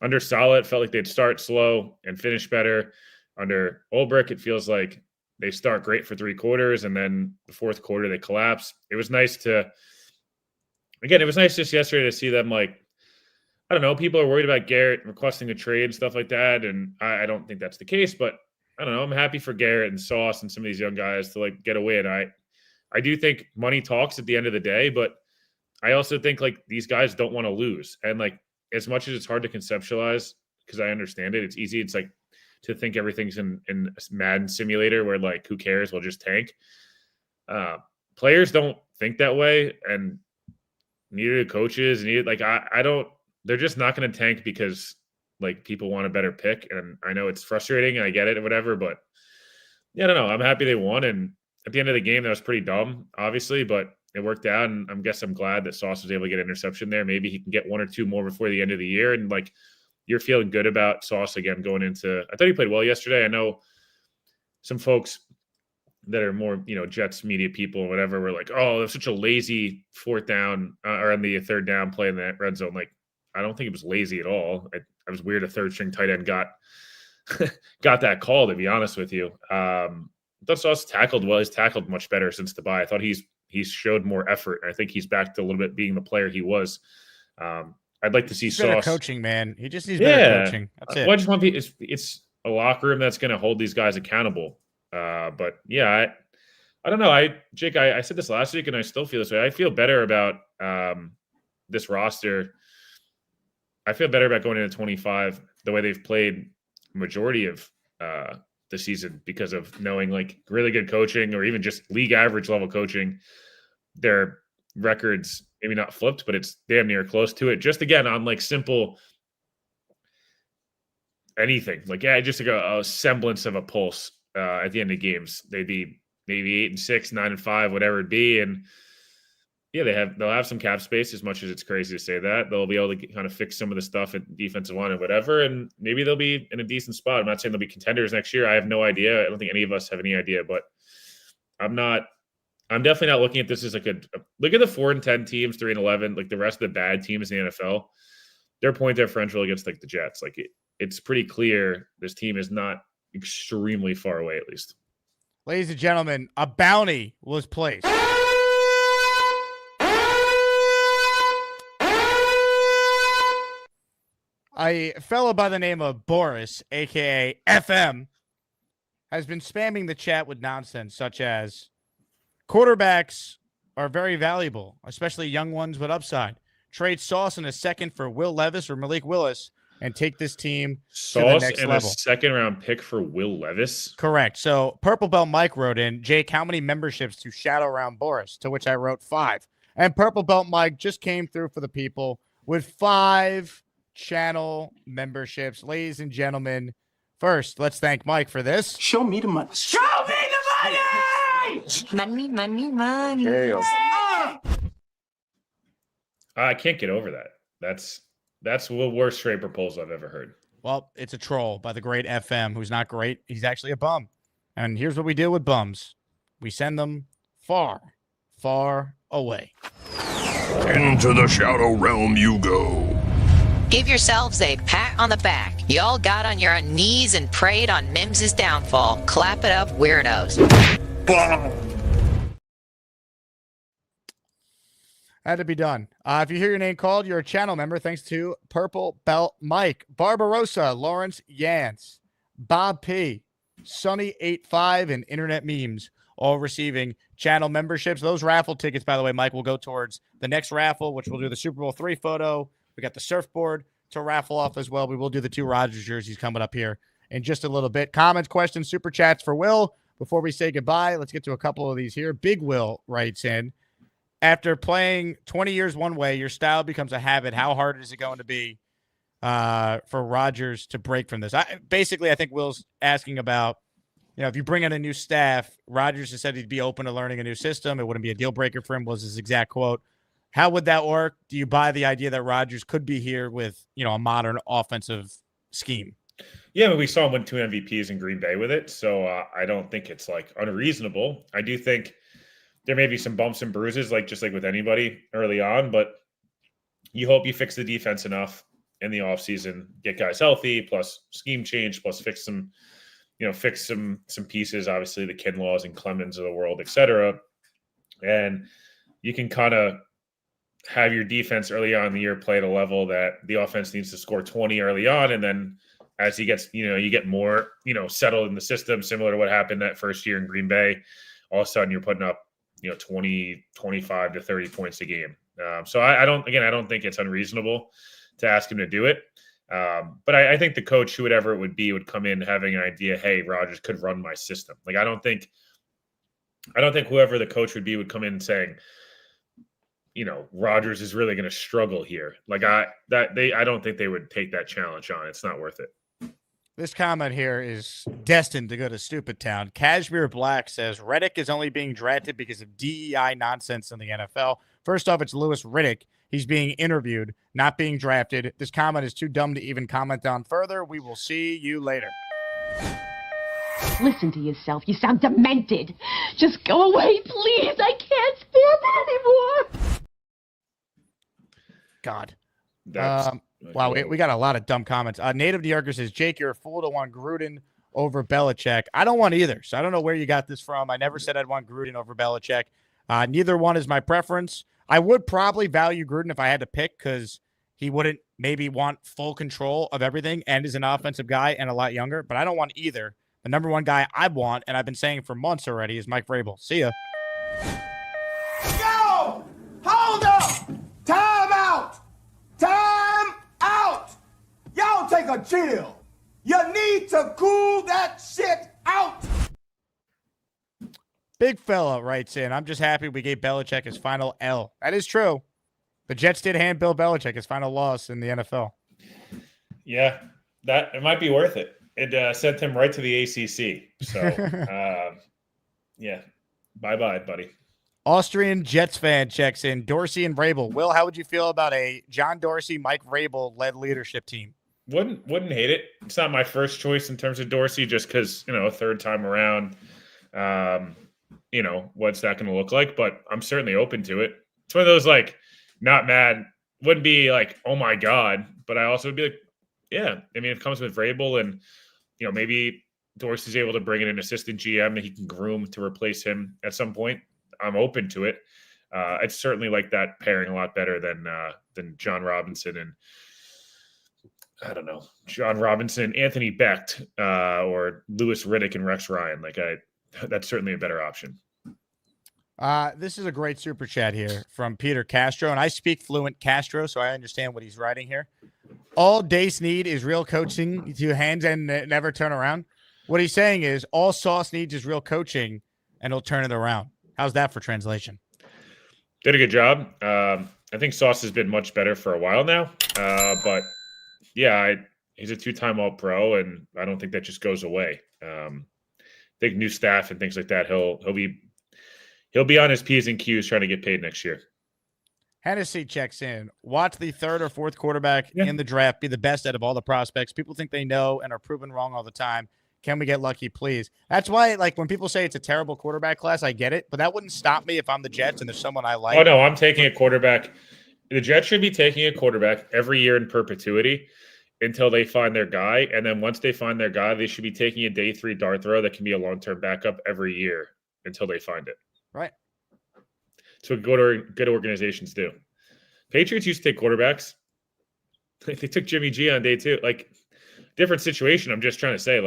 Under Saleh, it felt like they'd start slow and finish better. Under Ulbrich, it feels like they start great for 3 quarters, and then the 4th quarter they collapse. It was nice just yesterday to see them like, I don't know, people are worried about Garrett requesting a trade, stuff like that, and I don't think that's the case, but I don't know. I'm happy for Garrett and Sauce and some of these young guys to like get a win. I do think money talks at the end of the day, but I also think like these guys don't want to lose, and like, as much as it's hard to conceptualize, because I understand it, it's easy. It's like to think everything's in a Madden simulator where like, who cares? We'll just tank. Players don't think that way, and neither do coaches. I don't. They're just not going to tank because like people want a better pick, and I know it's frustrating, and I get it and whatever. But yeah, I don't know. I'm happy they won, and at the end of the game, that was pretty dumb, obviously, but it worked out, and I'm glad that Sauce was able to get an interception there. Maybe he can get 1 or 2 more before the end of the year. And like, you're feeling good about Sauce again going into. I thought he played well yesterday. I know some folks that are more, Jets media people or whatever were like, oh, there's such a lazy 4th down or on the 3rd down play in that red zone. Like, I don't think it was lazy at all. I was weird a third string tight end got that call, to be honest with you. I thought Sauce tackled well. He's tackled much better since the bye. I thought he's showed more effort. I think he's back to a little bit being the player he was. I'd like to see
better
Sauce
coaching, man. He just needs better coaching. That's it.
Well, I just want it's a locker room that's going to hold these guys accountable. But yeah, I don't know. Jake, I said this last week, and I still feel this way. I feel better about this roster. I feel better about going into 25 the way they've played majority of the season because of knowing like really good coaching or even just league average level coaching. Their records maybe not flipped, but it's damn near close to it. Just again on like simple anything, like just like a semblance of a pulse at the end of games. They'd be maybe 8-6, 9-5, whatever it be, and yeah, they'll have some cap space. As much as it's crazy to say that, they'll be able to kind of fix some of the stuff at defensive line and whatever, and maybe they'll be in a decent spot. I'm not saying they'll be contenders next year. I have no idea. I don't think any of us have any idea, but I'm definitely not looking at this as like look at the 4-10 teams, 3-11, like the rest of the bad teams in the NFL. Their point differential against like the Jets, like it's pretty clear this team is not extremely far away, at least.
Ladies and gentlemen, a bounty was placed. A fellow by the name of Boris, a.k.a. FM, has been spamming the chat with nonsense such as quarterbacks are very valuable, especially young ones with upside. Trade Sauce in a second for Will Levis or Malik Willis and take this team to the next level.
A second-round pick for Will Levis?
Correct. So Purple Belt Mike wrote in, Jake, how many memberships to shadow around Boris? To which I wrote 5. And Purple Belt Mike just came through for the people with 5 channel memberships. Ladies and gentlemen, first, let's thank Mike for this.
Show me the money. Show me the money! Money, money, money.
I can't get over that. That's the worst trade proposal I've ever heard.
Well, it's a troll by the great FM, who's not great. He's actually a bum. And here's what we do with bums. We send them far, far away.
Into the shadow realm you go.
Give yourselves a pat on the back. Y'all got on your knees and prayed on Mims's downfall. Clap it up, weirdos.
Had to be done. If you hear your name called, you're a channel member. Thanks to Purple Belt Mike, Barbarossa, Lawrence Yance, Bob P, Sunny85, and Internet Memes, all receiving channel memberships. Those raffle tickets, by the way, Mike, will go towards the next raffle, which we'll do the Super Bowl 3 photo. We got the surfboard to raffle off as well. We will do the 2 Rodgers jerseys coming up here in just a little bit. Comments, questions, super chats for Will. Before we say goodbye, let's get to a couple of these here. Big Will writes in, after playing 20 years one way, your style becomes a habit. How hard is it going to be for Rodgers to break from this? I think Will's asking about, if you bring in a new staff, Rodgers has said he'd be open to learning a new system. It wouldn't be a deal breaker for him, was his exact quote. How would that work? Do you buy the idea that Rodgers could be here with, a modern offensive scheme?
Yeah, we saw him win 2 MVPs in Green Bay with it, so I don't think it's like unreasonable. I do think there may be some bumps and bruises, just like with anybody early on, but you hope you fix the defense enough in the offseason, get guys healthy, plus scheme change, plus fix some pieces, obviously the Kinlaws and Clemens of the world, et cetera. And you can kind of have your defense early on in the year play at a level that the offense needs to score 20 early on. And then as he gets, you get more, settled in the system, similar to what happened that first year in Green Bay, all of a sudden you're putting up, 20, 25 to 30 points a game. So I don't think it's unreasonable to ask him to do it. But I think the coach, whoever it would be, would come in having an idea, hey, Rodgers could run my system. I don't think whoever the coach would be would come in saying, Rodgers is really going to struggle here. I don't think they would take that challenge on. It's not worth it.
This comment here is destined to go to Stupid Town. Cashmere Black says Reddick is only being drafted because of DEI nonsense in the NFL. First off, it's Louis Riddick. He's being interviewed, not being drafted. This comment is too dumb to even comment on further. We will see you later.
Listen to yourself. You sound demented. Just go away, please. I can't stand it anymore.
God. Wow, we got a lot of dumb comments. Native New Yorker says, Jake, you're a fool to want Gruden over Belichick. I don't want either, so I don't know where you got this from. I never said I'd want Gruden over Belichick. Neither one is my preference. I would probably value Gruden if I had to pick because he wouldn't maybe want full control of everything and is an offensive guy and a lot younger, but I don't want either. The number one guy I want, and I've been saying for months already, is Mike Vrabel. See ya.
Yo! Hold up! Time out! Time out! Y'all take a chill. You need to cool that shit out.
Big fella writes in, I'm just happy we gave Belichick his final L. That is true. The Jets did hand Bill Belichick his final loss in the NFL.
Yeah, that it might be worth it. It sent him right to the ACC. So, yeah, bye-bye, buddy.
Austrian Jets fan checks in. Dorsey and Vrabel. Will, how would you feel about a John Dorsey, Mike Vrabel-led leadership team?
Wouldn't hate it. It's not my first choice in terms of Dorsey, just because, third time around, what's that going to look like? But I'm certainly open to it. It's one of those, not mad. Wouldn't be like, oh my God. But I also would be like, yeah. I mean, it comes with Vrabel and, maybe Dorsey's able to bring in an assistant GM that he can groom to replace him at some point. I'm open to it. I'd certainly like that pairing a lot better than John Robinson and, I don't know, John Robinson, Anthony Becht, or Louis Riddick and Rex Ryan. That's certainly a better option.
This is a great super chat here from Peter Castro, and I speak fluent Castro, so I understand what he's writing here. All Dace need is real coaching to hands and never turn around. What he's saying is all Sauce needs is real coaching, and he'll turn it around. How's that for translation?
Did a good job. I think Sauce has been much better for a while now, but yeah, he's a two-time All-Pro, and I don't think that just goes away. I think new staff and things like that, he'll be on his P's and Q's trying to get paid next year.
Hennessy checks in. Watch the third or fourth quarterback in the draft be the best out of all the prospects. People think they know and are proven wrong all the time. Can we get lucky, please? That's why, when people say it's a terrible quarterback class, I get it, but that wouldn't stop me if I'm the Jets and there's someone I like.
Oh, no, I'm taking a quarterback. The Jets should be taking a quarterback every year in perpetuity until they find their guy. And then once they find their guy, they should be taking a day 3 dart throw that can be a long-term backup every year until they find it.
Right.
So good organizations do. Patriots used to take quarterbacks. They took Jimmy G on day 2. Different situation. I'm just trying to say,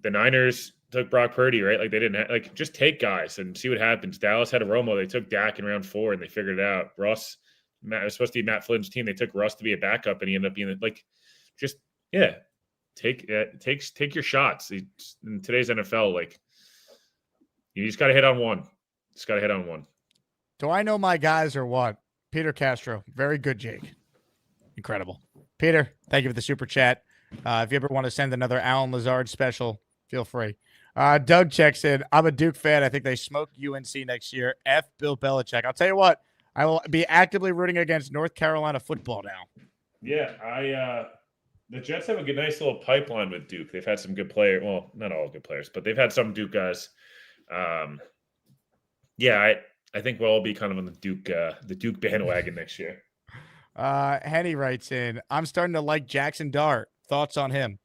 the Niners took Brock Purdy, right? They didn't just take guys and see what happens. Dallas had a Romo. They took Dak in round 4 and they figured it out. It was supposed to be Matt Flynn's team. They took Russ to be a backup and he ended up being take your shots. In today's NFL, you just got to hit on one. Do
I know my guys or what? Peter Castro. Very good, Jake. Incredible. Peter, thank you for the super chat. If you ever want to send another Alan Lazard special, feel free. Doug checks in. I'm a Duke fan. I think they smoke UNC next year. F Bill Belichick. I'll tell you what. I will be actively rooting against North Carolina football now.
Yeah, the Jets have a nice little pipeline with Duke. They've had some good players. Well, not all good players, but they've had some Duke guys. I think we'll all be kind of on the Duke bandwagon next year.
Henny writes in, I'm starting to like Jackson Dart. Thoughts on him?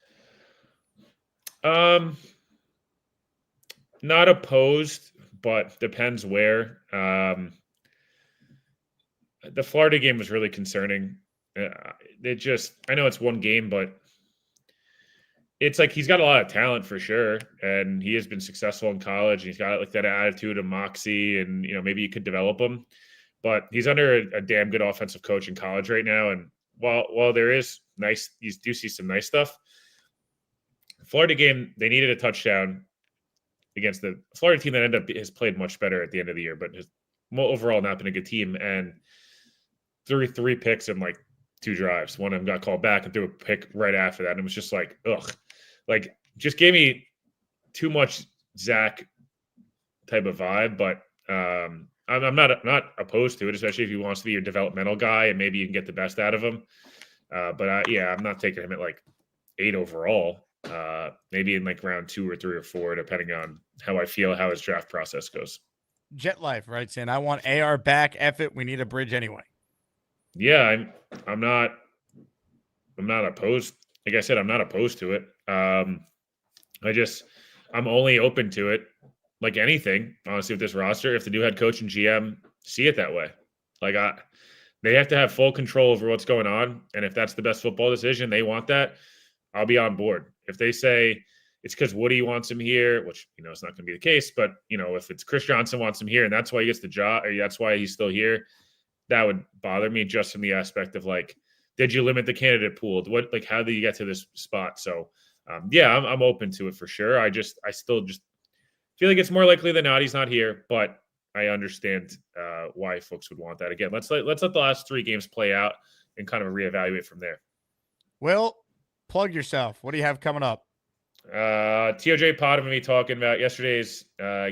Not opposed, but depends where. The Florida game was really concerning. I know it's one game, but it's he's got a lot of talent for sure, and he has been successful in college. And he's got that attitude and moxie, and maybe you could develop him. But he's under a damn good offensive coach in college right now. And while there is you do see some nice stuff. Florida game, they needed a touchdown against the Florida team that has played much better at the end of the year, but has overall not been a good team. And threw 3 picks in 2 drives. One of them got called back and threw a pick right after that. And it was just ugh. Just gave me too much Zach type of vibe, but I'm not opposed to it, especially if he wants to be your developmental guy and maybe you can get the best out of him. But I'm not taking him at 8 overall. Maybe in round 2 or 3 or 4, depending on how I feel, how his draft process goes.
Jet Life writes in, I want AR back. F it. We need a bridge anyway.
Yeah, I'm not opposed. Like I said, I'm not opposed to it. I'm only open to it, like anything, honestly, with this roster. If the new head coach and GM see it that way, they have to have full control over what's going on. And if that's the best football decision, they want that, I'll be on board. If they say it's because Woody wants him here, which, it's not going to be the case, but, if it's Chris Johnson wants him here and that's why he gets the job, or that's why he's still here, that would bother me, just from the aspect of, did you limit the candidate pool? How did you get to this spot? So, I'm open to it for sure. I still feel like it's more likely than not he's not here, but I understand why folks would want that. Again, let's let the last 3 games play out and kind of reevaluate from there.
Will, plug yourself. What do you have coming up?
TOJ Pod and me talking about yesterday's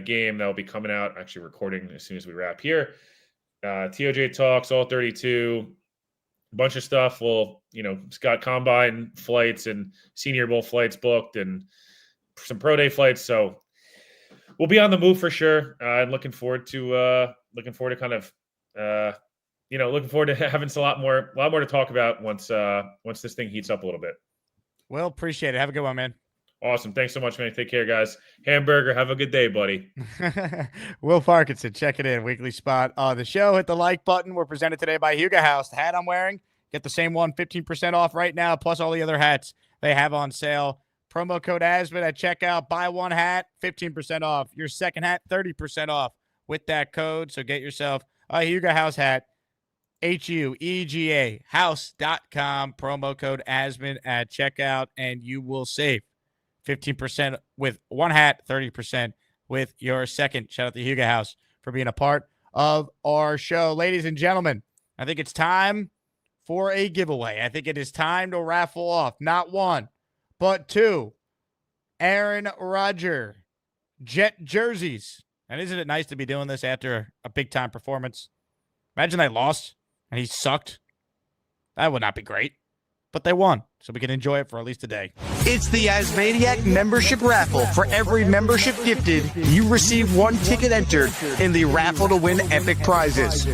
game that will be coming out, actually recording as soon as we wrap here. TOJ Talks, all 32, a bunch of stuff. We'll, it's got combine flights and Senior Bowl flights booked and some pro day flights. So we'll be on the move for sure. And looking forward to looking forward to having a lot more to talk about once this thing heats up a little bit.
Well, appreciate it. Have a good one, man.
Awesome. Thanks so much, man. Take care, guys. Hamburger, have a good day, buddy.
Will Parkinson, check it in. Weekly spot on the show. Hit the like button. We're presented today by Hugo House. The hat I'm wearing, get the same one, 15% off right now, plus all the other hats they have on sale. Promo code Asman at checkout. Buy one hat, 15% off. Your second hat, 30% off with that code. So get yourself a Hugo House hat. HUEGA house.com. Promo code Asman at checkout, and you will save 15% with one hat, 30% with your second. Shout out to Hugo House for being a part of our show. Ladies and gentlemen, I think it's time for a giveaway. I think it is time to raffle off not 1, but 2 Aaron Rodgers Jet jerseys. And isn't it nice to be doing this after a big-time performance? Imagine they lost and he sucked. That would not be great. But they won, so we can enjoy it for at least a day.
It's the Asmaniac membership raffle. For every membership gifted, you receive 1 ticket entered in the raffle to win epic prizes.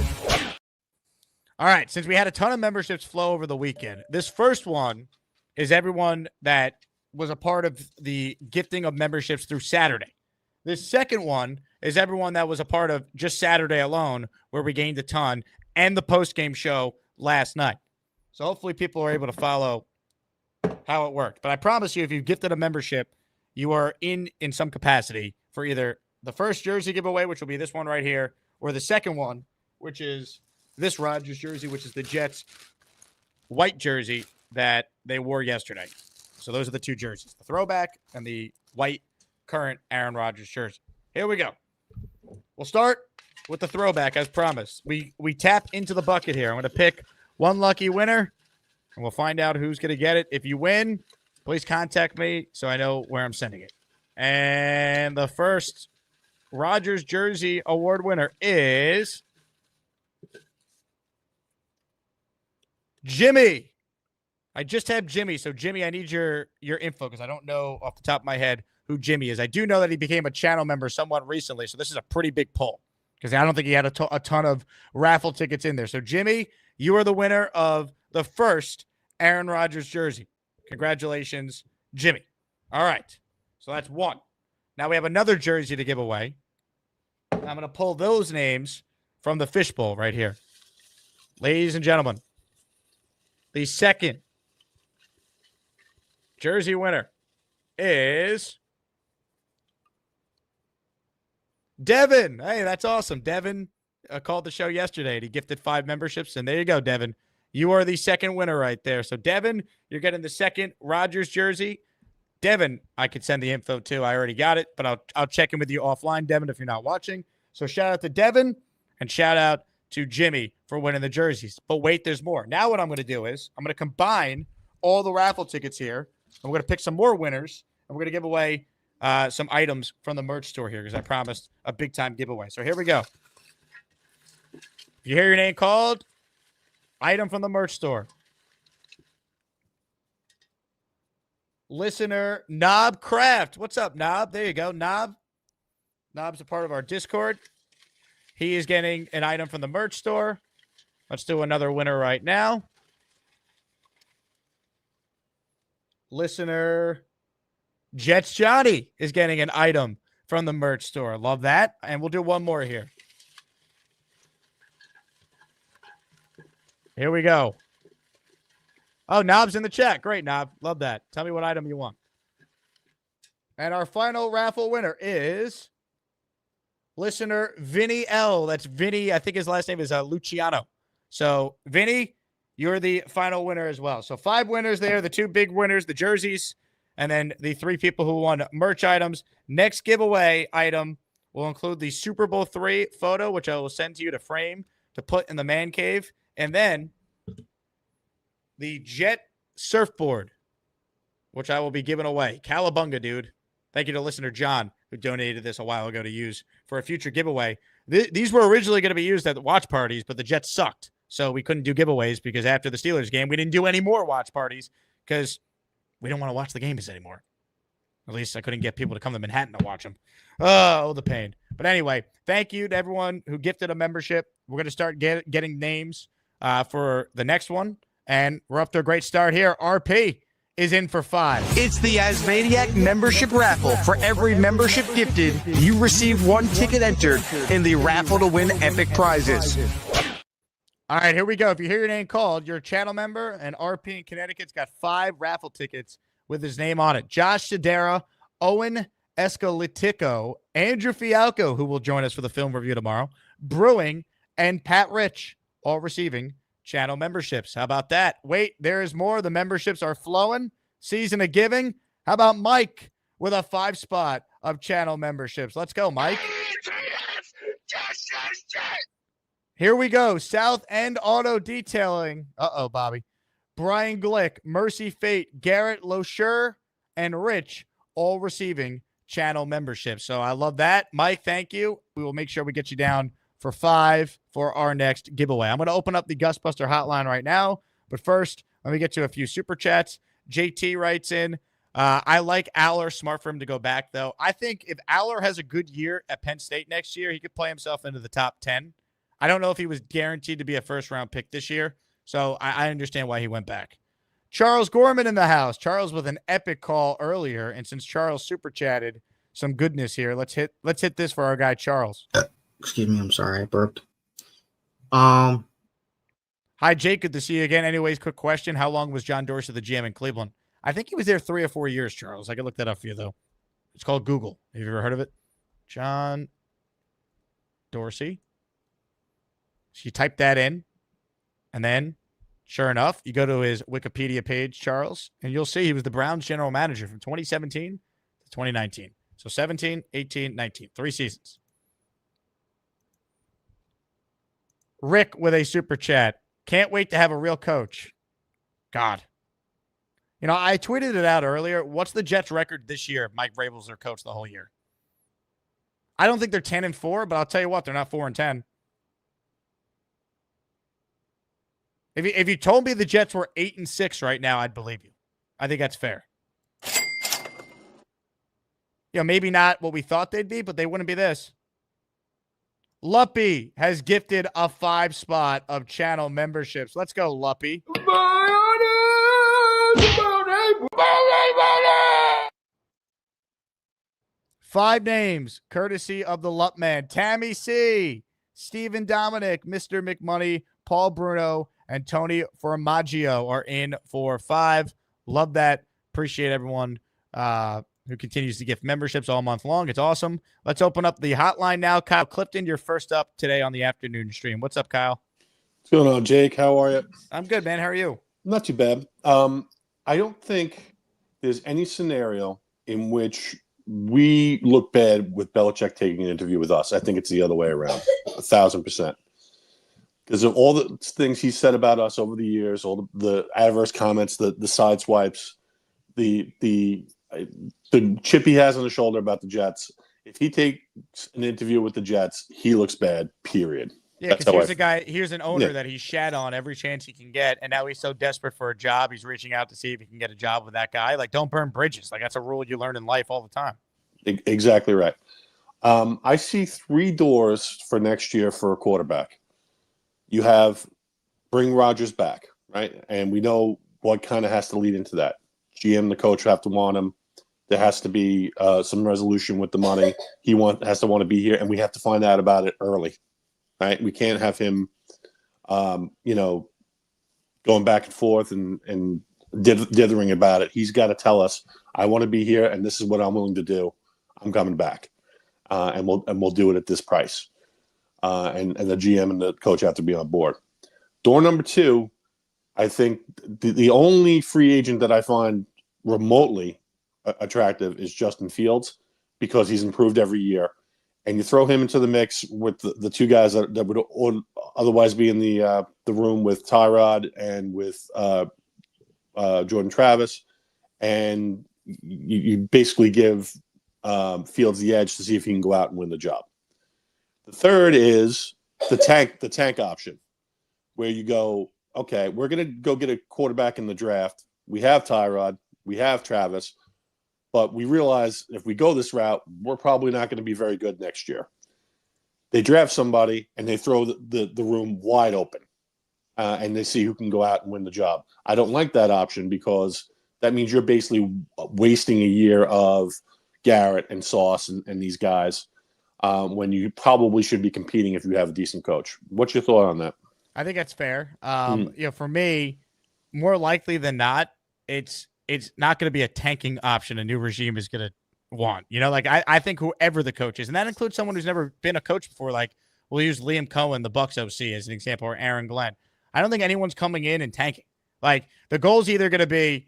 All right, since we had a ton of memberships flow over the weekend, this first one is everyone that was a part of the gifting of memberships through Saturday. This second one is everyone that was a part of just Saturday alone, where we gained a ton, and the post-game show last night. So hopefully people are able to follow how it worked. But I promise you, if you've gifted a membership, you are in some capacity for either the first jersey giveaway, which will be this one right here, or the second one, which is this Rodgers jersey, which is the Jets white jersey that they wore yesterday. So those are the 2 jerseys, the throwback and the white current Aaron Rodgers jersey. Here we go. We'll start with the throwback, as promised. We tap into the bucket here. I'm going to pick one lucky winner, and we'll find out who's going to get it. If you win, please contact me so I know where I'm sending it. And the first Rodgers jersey award winner is Jimmy. I just have Jimmy. So, Jimmy, I need your info because I don't know off the top of my head who Jimmy is. I do know that he became a channel member somewhat recently, so this is a pretty big pull because I don't think he had a ton of raffle tickets in there. So, Jimmy, you are the winner of the first Aaron Rodgers jersey. Congratulations, Jimmy. All right. So that's 1. Now we have another jersey to give away. I'm going to pull those names from the fishbowl right here. Ladies and gentlemen, the second jersey winner is Devin. Hey, that's awesome. Devin called the show yesterday, and he gifted 5 memberships. And there you go, Devin. You are the second winner right there. So, Devin, you're getting the second Rodgers jersey. Devin, I could send the info to. I already got it, but I'll check in with you offline, Devin, if you're not watching. So, shout out to Devin and shout out to Jimmy for winning the jerseys. But wait, there's more. Now what I'm going to do is I'm going to combine all the raffle tickets here. And we're going to pick some more winners, and we're going to give away some items from the merch store here because I promised a big-time giveaway. So here we go. If you hear your name called, item from the merch store. Listener Knob Craft. What's up, Knob? There you go, Knob. Knob's a part of our Discord. He is getting an item from the merch store. Let's do another winner right now. Listener Jets Johnny is getting an item from the merch store. Love that. And we'll do one more here. Here we go. Oh, Knob's in the chat. Great, Knob. Love that. Tell me what item you want. And our final raffle winner is listener Vinny L. That's Vinny. I think his last name is Luciano. So, Vinny, you're the final winner as well. So 5 winners there, the 2 big winners, the jerseys, and then the 3 people who won merch items. Next giveaway item will include the Super Bowl III photo, which I will send to you to frame to put in the man cave. And then the Jet surfboard, which I will be giving away. Cowabunga, dude. Thank you to listener John, who donated this a while ago to use for a future giveaway. These were originally going to be used at the watch parties, but the Jets sucked. So we couldn't do giveaways because after the Steelers game, we didn't do any more watch parties because we don't want to watch the games anymore. At least I couldn't get people to come to Manhattan to watch them. Oh, the pain. But anyway, thank you to everyone who gifted a membership. We're going to start getting names for the next one. And we're up to a great start here. RP is in for 5.
It's the Asmaniac membership raffle. For every membership gifted, you receive 1 ticket entered in the raffle to win epic prizes.
All right, here we go. If you hear your name called, you're a channel member, and RP in Connecticut's got 5 raffle tickets with his name on it. Josh Shadera, Owen Escalitico, Andrew Fialco, who will join us for the film review tomorrow, Brewing, and Pat Rich, all receiving channel memberships. How about that? Wait, there is more. The memberships are flowing. Season of giving. How about Mike with a 5 spot of channel memberships? Let's go, Mike. Here we go. South End Auto Detailing. Uh-oh, Bobby. Brian Glick, Mercy Fate, Garrett Loescher, and Rich all receiving channel memberships. So I love that. Mike, thank you. We will make sure we get you down for 5 for our next giveaway. I'm going to open up the Gusbuster hotline right now. But first, let me get to a few super chats. JT writes in, I like Aller. Smart for him to go back, though. I think if Aller has a good year at Penn State next year, he could play himself into the top 10. I don't know if he was guaranteed to be a first-round pick this year, so I understand why he went back. Charles Gorman in the house. Charles with an epic call earlier, and since Charles super chatted some goodness here, let's hit this for our guy Charles.
Excuse me, I'm sorry, I burped.
Hi, Jake. Good to see you again. Anyways, quick question: how long was John Dorsey the GM in Cleveland? I think he was there 3 or 4 years. Charles, I can look that up for you though. It's called Google. Have you ever heard of it? John Dorsey. So you type that in, and then, sure enough, you go to his Wikipedia page, Charles, and you'll see he was the Browns general manager from 2017 to 2019. So 17, 18, 19. 3 seasons. Rick with a super chat. Can't wait to have a real coach. God. You know, I tweeted it out earlier. What's the Jets' record this year if Mike Vrabel's their coach the whole year? I don't think they're 10-4, but I'll tell you what, they're not 4-10. If you told me the Jets were 8-6 right now, I'd believe you. I think that's fair. You know, maybe not what we thought they'd be, but they wouldn't be this. Luppy has gifted a 5 spot of channel memberships. Let's go, Luppy. 5 names, courtesy of the Lupman. Tammy C., Stephen Dominic, Mr. McMoney, Paul Bruno, and Tony Formaggio are in for 5. Love that. Appreciate everyone who continues to gift memberships all month long. It's awesome. Let's open up the hotline now. Kyle Clifton, you're first up today on the afternoon stream. What's up, Kyle?
What's going on, Jake? How are you?
I'm good, man. How are you?
Not too bad. I don't think there's any scenario in which we look bad with Belichick taking an interview with us. I think it's the other way around, 1,000%. Because of all the things he said about us over the years, all the adverse comments, the side swipes, the chip he has on the shoulder about the Jets. If he takes an interview with the Jets, he looks bad, period.
Yeah, because here's an owner that he shat on every chance he can get, and now he's so desperate for a job, he's reaching out to see if he can get a job with that guy. Like, don't burn bridges. Like, that's a rule you learn in life all the time.
Exactly right. I see 3 doors for next year for a quarterback. You have bring Rodgers back, right? And we know what kind of has to lead into that. GM, the coach have to want him. There has to be some resolution with the money. He has to want to be here, and we have to find out about it early, right? We can't have him, going back and forth and dithering about it. He's got to tell us, I want to be here, and this is what I'm willing to do. I'm coming back, and we'll do it at this price. And the GM and the coach have to be on board. Door number 2, I think the only free agent that I find remotely attractive is Justin Fields, because he's improved every year. And you throw him into the mix with the 2 guys that would otherwise be in the room with Tyrod and with Jordan Travis, and you basically give Fields the edge to see if he can go out and win the job. The third is the tank option, where you go, okay, we're going to go get a quarterback in the draft. We have Tyrod, we have Travis, but we realize if we go this route, we're probably not going to be very good next year. They draft somebody and they throw the room wide open, and they see who can go out and win the job. I don't like that option, because that means you're basically wasting a year of Garrett and Sauce and these guys, when you probably should be competing if you have a decent coach. What's your thought on that?
I think that's fair. For me, more likely than not, it's not going to be a tanking option a new regime is going to want. I think whoever the coach is, and that includes someone who's never been a coach before, like we'll use Liam Cohen, the Bucs OC, as an example, or Aaron Glenn. I don't think anyone's coming in and tanking. Like, the goal's either going to be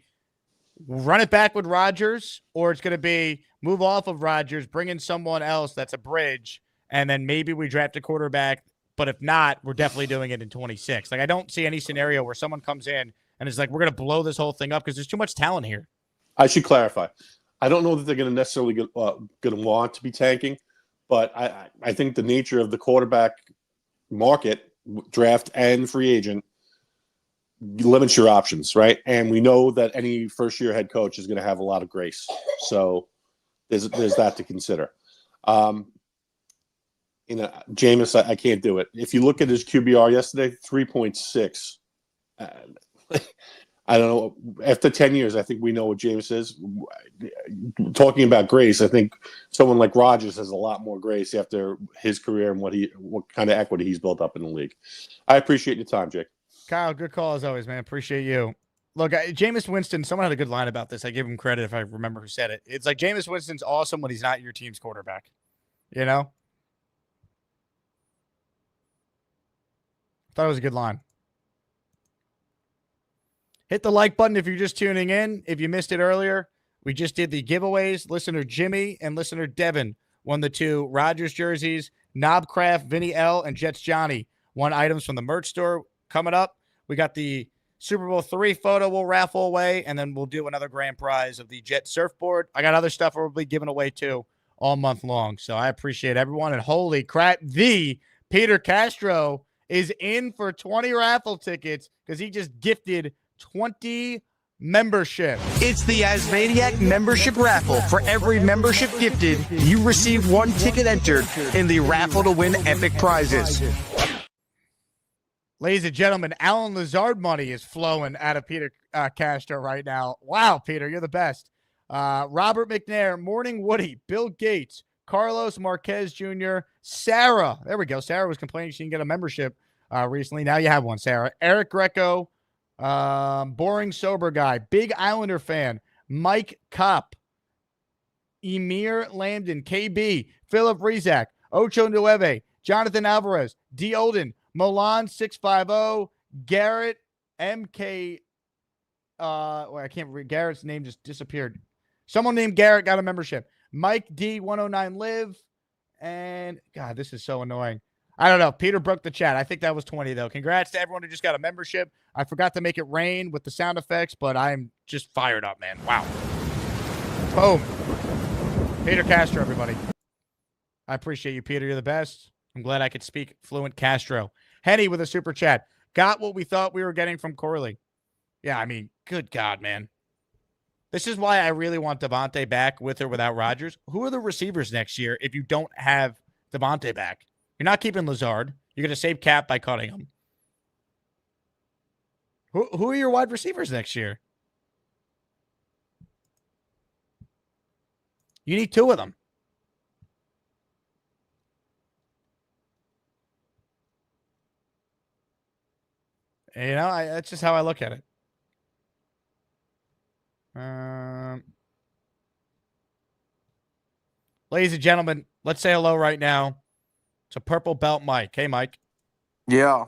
run it back with Rodgers, or it's going to be move off of Rodgers, bring in someone else that's a bridge, and then maybe we draft a quarterback. But if not, we're definitely doing it in 26. Like, I don't see any scenario where someone comes in and is like, we're going to blow this whole thing up, because there's too much talent here.
I should clarify. I don't know that they're going to necessarily going to want to be tanking, but I think the nature of the quarterback market, draft and free agent, limits your options, right? And we know that any first-year head coach is going to have a lot of grace. So there's that to consider. Jameis, I can't do it. If you look at his QBR yesterday, 3.6. I don't know. After 10 years, I think we know what Jameis is. Talking about grace, I think someone like Rodgers has a lot more grace after his career and what kind of equity he's built up in the league. I appreciate your time, Jake.
Kyle, good call as always, man. Appreciate you. Look, Jameis Winston, someone had a good line about this. I give him credit if I remember who said it. It's like Jameis Winston's awesome when he's not your team's quarterback. Thought it was a good line. Hit the like button if you're just tuning in. If you missed it earlier, we just did the giveaways. Listener Jimmy and listener Devin won the 2 Rodgers jerseys. Knobcraft, Vinny L, and Jets Johnny won items from the merch store. Coming up, we got the Super Bowl 3 photo we'll raffle away, and then we'll do another grand prize of the Jet surfboard. I got other stuff we'll be giving away too all month long. So I appreciate everyone. And holy crap, the Peter Castro is in for 20 raffle tickets because he just gifted 20 membership.
It's the Asmaniac membership raffle. For every membership gifted, you receive 1 ticket entered in the raffle to win epic prizes.
Ladies and gentlemen, Alan Lazard money is flowing out of Peter Castro right now. Wow, Peter, you're the best. Robert McNair, Morning Woody, Bill Gates, Carlos Marquez Jr., Sarah. There we go. Sarah was complaining she didn't get a membership recently. Now you have one, Sarah. Eric Greco, Boring Sober Guy, Big Islander fan, Mike Kopp, Emir Lambden, KB, Philip Rizak, Ocho Nueve, Jonathan Alvarez, D. Olden, Milan 650, Garrett MK. I can't read. Garrett's name just disappeared. Someone named Garrett got a membership. Mike D 109 Live, and God, this is so annoying. I don't know. Peter broke the chat. I think that was 20 though. Congrats to everyone who just got a membership. I forgot to make it rain with the sound effects, but I'm just fired up, man. Wow. Boom. Peter Castro, everybody. I appreciate you, Peter. You're the best. I'm glad I could speak fluent Castro. Henny with a super chat. Got what we thought we were getting from Corley. Yeah, I mean, good God, man. This is why I really want Devontae back with or without Rodgers. Who are the receivers next year if you don't have Devontae back? You're not keeping Lazard. You're going to save cap by cutting him. Who are your wide receivers next year? You need 2 of them. You know, that's just how I look at it. Ladies and gentlemen, let's say hello right now to Purple Belt Mike. Hey, Mike.
Yeah,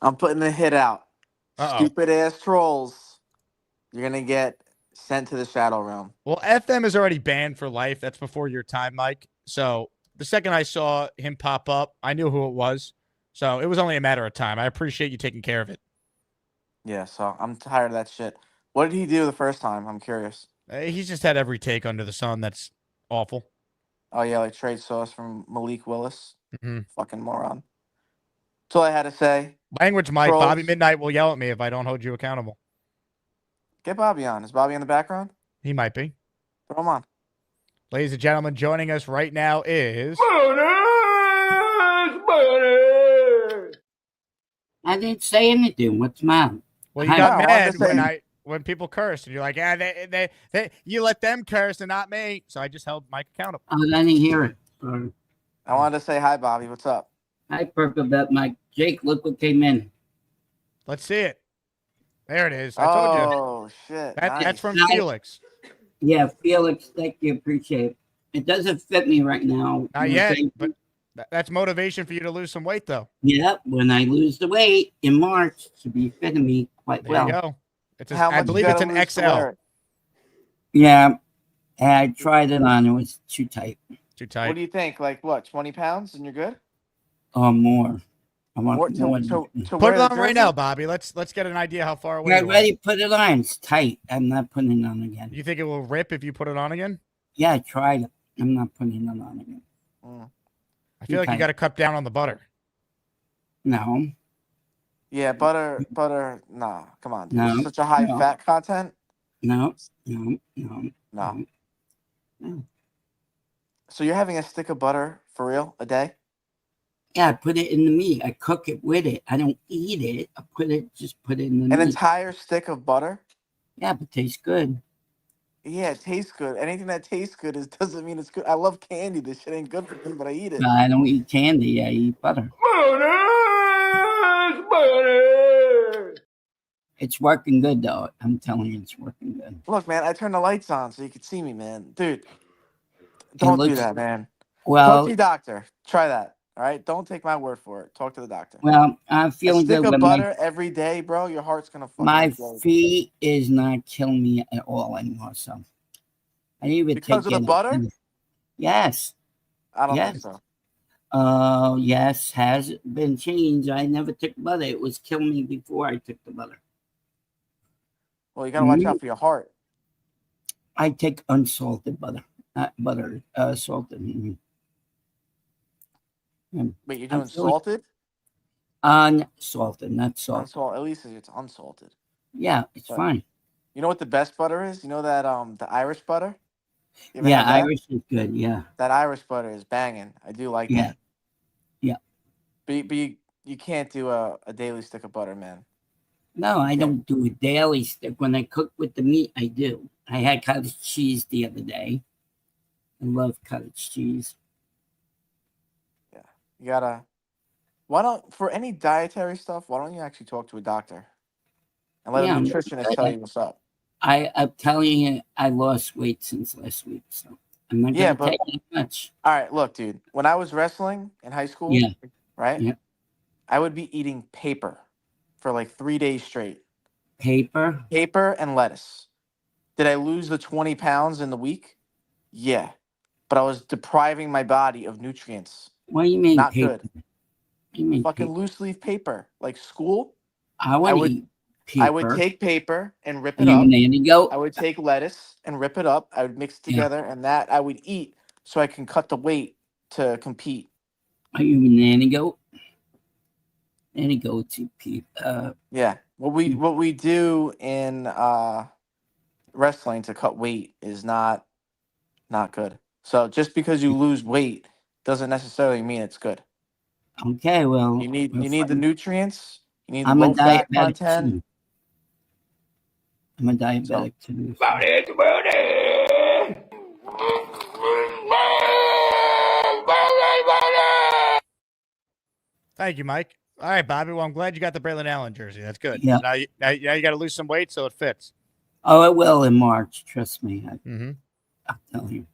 I'm putting a hit out.
Uh-oh.
Stupid ass trolls. You're gonna get sent to the Shadow Realm.
Well, FM is already banned for life. That's before your time, Mike. So the second I saw him pop up, I knew who it was. So it was only a matter of time. I appreciate you taking care of it.
Yeah, so I'm tired of that shit. What did he do the first time? I'm curious.
He's just had every take under the sun that's awful.
Oh yeah, like trade sauce from Malik Willis.
Mm-hmm.
Fucking moron. That's all I had to say.
Language, Mike.
Trolls.
Bobby Midnight will yell at me if I don't hold you accountable.
Get Bobby on. Is Bobby in the background?
He might be.
Throw him on.
Ladies and gentlemen, joining us right now is...
I didn't say anything. What's mine?
Well, you got mad when people cursed, and you're like, yeah, they you let them curse and not me. So I just held Mike accountable.
I didn't hear it. Sorry.
I wanted to say hi, Bobby. What's up?
Hi, Purple Belt Mike. Jake, look what came in.
Let's see it. There it is. I told you.
Oh, shit.
That's from
Nice.
Felix.
Yeah, Felix, thank you. Appreciate it. It doesn't fit me right now.
Not yet, but that's motivation for you to lose some weight, though.
Yeah, when I lose the weight in March, it should be fitting me quite
There
well.
you go. I believe it's an XL.
Yeah, I tried it on. It was too tight.
Too tight.
What do you think? Like what? 20 pounds and you're good?
Oh, more. I want
More
more.
to
Put
wear
it
the
on right
jersey?
now, Bobby. Let's get an idea how far away.
I
you are.
already put it on. It's tight. I'm not putting it on again.
You think it will rip if you put it on again?
Yeah, I tried it. I'm not putting it on again.
I feel like you got to cut down on the butter.
No.
Yeah, butter. Nah, come on, dude.
No,
It's such a high
no.
fat content.
No.
No. So you're having a stick of butter for real a day?
Yeah, I put it in the meat. I cook it with it. I don't eat it. I put it in the
An
meat.
entire stick of butter?
Yeah, but it tastes good.
Yeah, it tastes good. Anything that tastes good doesn't mean it's good. I love candy. This shit ain't good for me, but I eat it.
No, I don't eat candy. I eat butter. It's working good, though. I'm telling you, it's working good.
Look, man, I turned the lights on so you could see me, man. Dude, don't do
looks-
that, man.
Well-
Talk to your doctor. Try that. All right? Don't take my word for it. Talk to the doctor.
Well, I'm feeling
a stick
good.
of
with
butter every day, bro. Your heart's gonna fucking
my
explode.
feet is not killing me at all anymore. So I even
Because
take
of the butter?
Yes.
I don't
yes.
think so.
Yes, has been changed. I never took butter. It was killing me before I took the butter.
Well, you gotta watch out for your heart.
I take unsalted butter, not butter, salted.
Wait, you're doing salted?
Unsalted, not salt.
Unsalted. At least it's unsalted.
Yeah, it's
But
fine.
You know what the best butter is? You know that the Irish butter? You ever
Yeah,
had that?
Irish is good. Yeah.
That Irish butter is banging. I do like
Yeah.
that.
Yeah.
But you can't do a daily stick of butter, man.
No, I don't do a daily stick. When I cook with the meat, I do. I had cottage cheese the other day. I love cottage cheese.
You gotta. Why don't for any dietary stuff? Why don't you actually talk to a doctor and let
Yeah,
a
I'm
nutritionist
good.
tell you what's up?
I'm telling you, I lost weight since last week, so I'm not
Yeah,
gonna
but
take that much.
all right, look, dude. When I was wrestling in high school,
Yeah.
right?
Yeah.
I would be eating paper for like 3 days straight.
Paper.
Paper and lettuce. Did I lose the 20 pounds in the week? Yeah, but I was depriving my body of nutrients.
What do you mean
Not
paper?
good.
What do you mean
Fucking
paper?
loose leaf paper, like school.
I would eat paper.
I would take paper and rip
Are
it
you
up.
an Indigo?
I would take lettuce and rip it up. I would mix it
Yeah.
together, and that I would eat so I can cut the weight to compete.
Are you an Indigo? Indigo to people.
Yeah, what we do in wrestling to cut weight is not good. So just because you lose weight doesn't necessarily mean it's good.
Okay, well,
You need the nutrients. You need the
I'm a
low fat
diabetic
content.
too. I'm a diabetic too.
Thank you, Mike. All right, Bobby. Well, I'm glad you got the Braylon Allen jersey. That's good.
Yeah.
Now you got to lose some weight so it fits.
Oh, it will in March. Trust me. I'll tell you.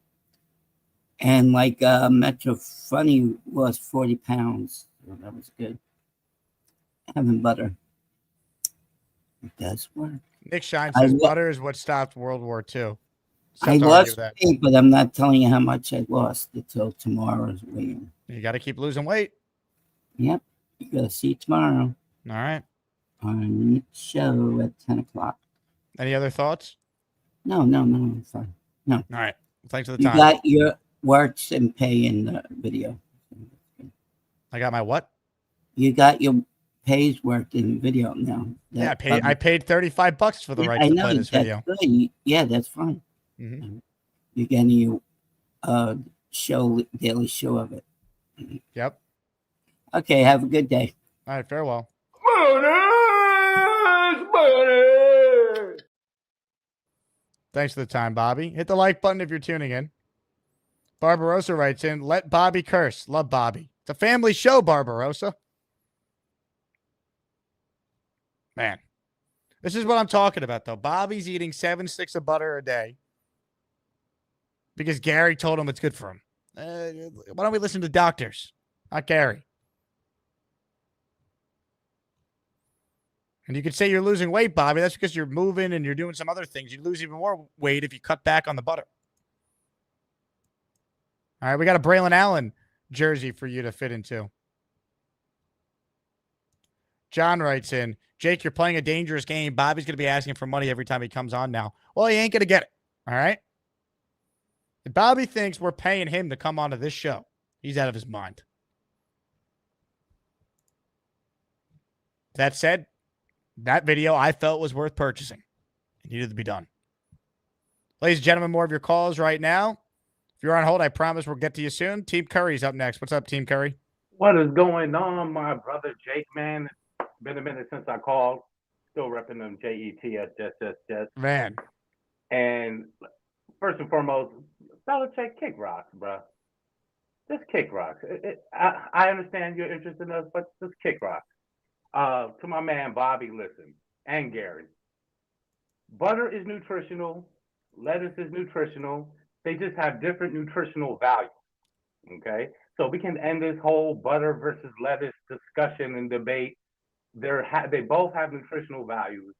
And like Metro Funny lost 40 pounds. So that was good. Having butter. It does work.
Nick Shine says butter is what stopped World War II.
I lost weight, but I'm not telling you how much I lost until tomorrow's weigh-in.
You got to keep losing weight.
Yep. You got to see you tomorrow.
All right.
On Nick's show at 10 o'clock.
Any other thoughts?
No, I'm fine. No.
All right. Thanks for the
You
time.
got your works and pay in the video.
I got my what?
You got your pays worked in video now.
Yeah, I paid $35 for the right to play this video.
Good. Yeah, that's fine. You're getting your daily show of it.
Yep.
Okay, have a good day.
All right, farewell. Thanks for the time, Bobby. Hit the like button if you're tuning in. Barbarossa writes in, let Bobby curse. Love Bobby. It's a family show, Barbarossa. Man, this is what I'm talking about, though. Bobby's eating 7 sticks of butter a day because Gary told him it's good for him. Why don't we listen to doctors, not Gary? And you could say you're losing weight, Bobby. That's because you're moving and you're doing some other things. You lose even more weight if you cut back on the butter. All right, we got a Braylon Allen jersey for you to fit into. John writes in, Jake, you're playing a dangerous game. Bobby's going to be asking for money every time he comes on now. Well, he ain't going to get it. All right? If Bobby thinks we're paying him to come onto this show, he's out of his mind. That said, that video I felt was worth purchasing. It needed to be done. Ladies and gentlemen, more of your calls right now. If you're on hold, I promise we'll get to you soon. Team Curry's up next. What's up, Team Curry?
What is going on, my brother Jake, man? It's been a minute since I called. Still repping them Jets.
Man.
And first and foremost, Belichick kick rocks, bro. Just kick rocks. I understand you're interested in us, but just kick rocks. To my man Bobby, listen, and Gary. Butter is nutritional. Lettuce is nutritional. They just have different nutritional values. Okay? So we can end this whole butter versus lettuce discussion and debate. They both have nutritional values.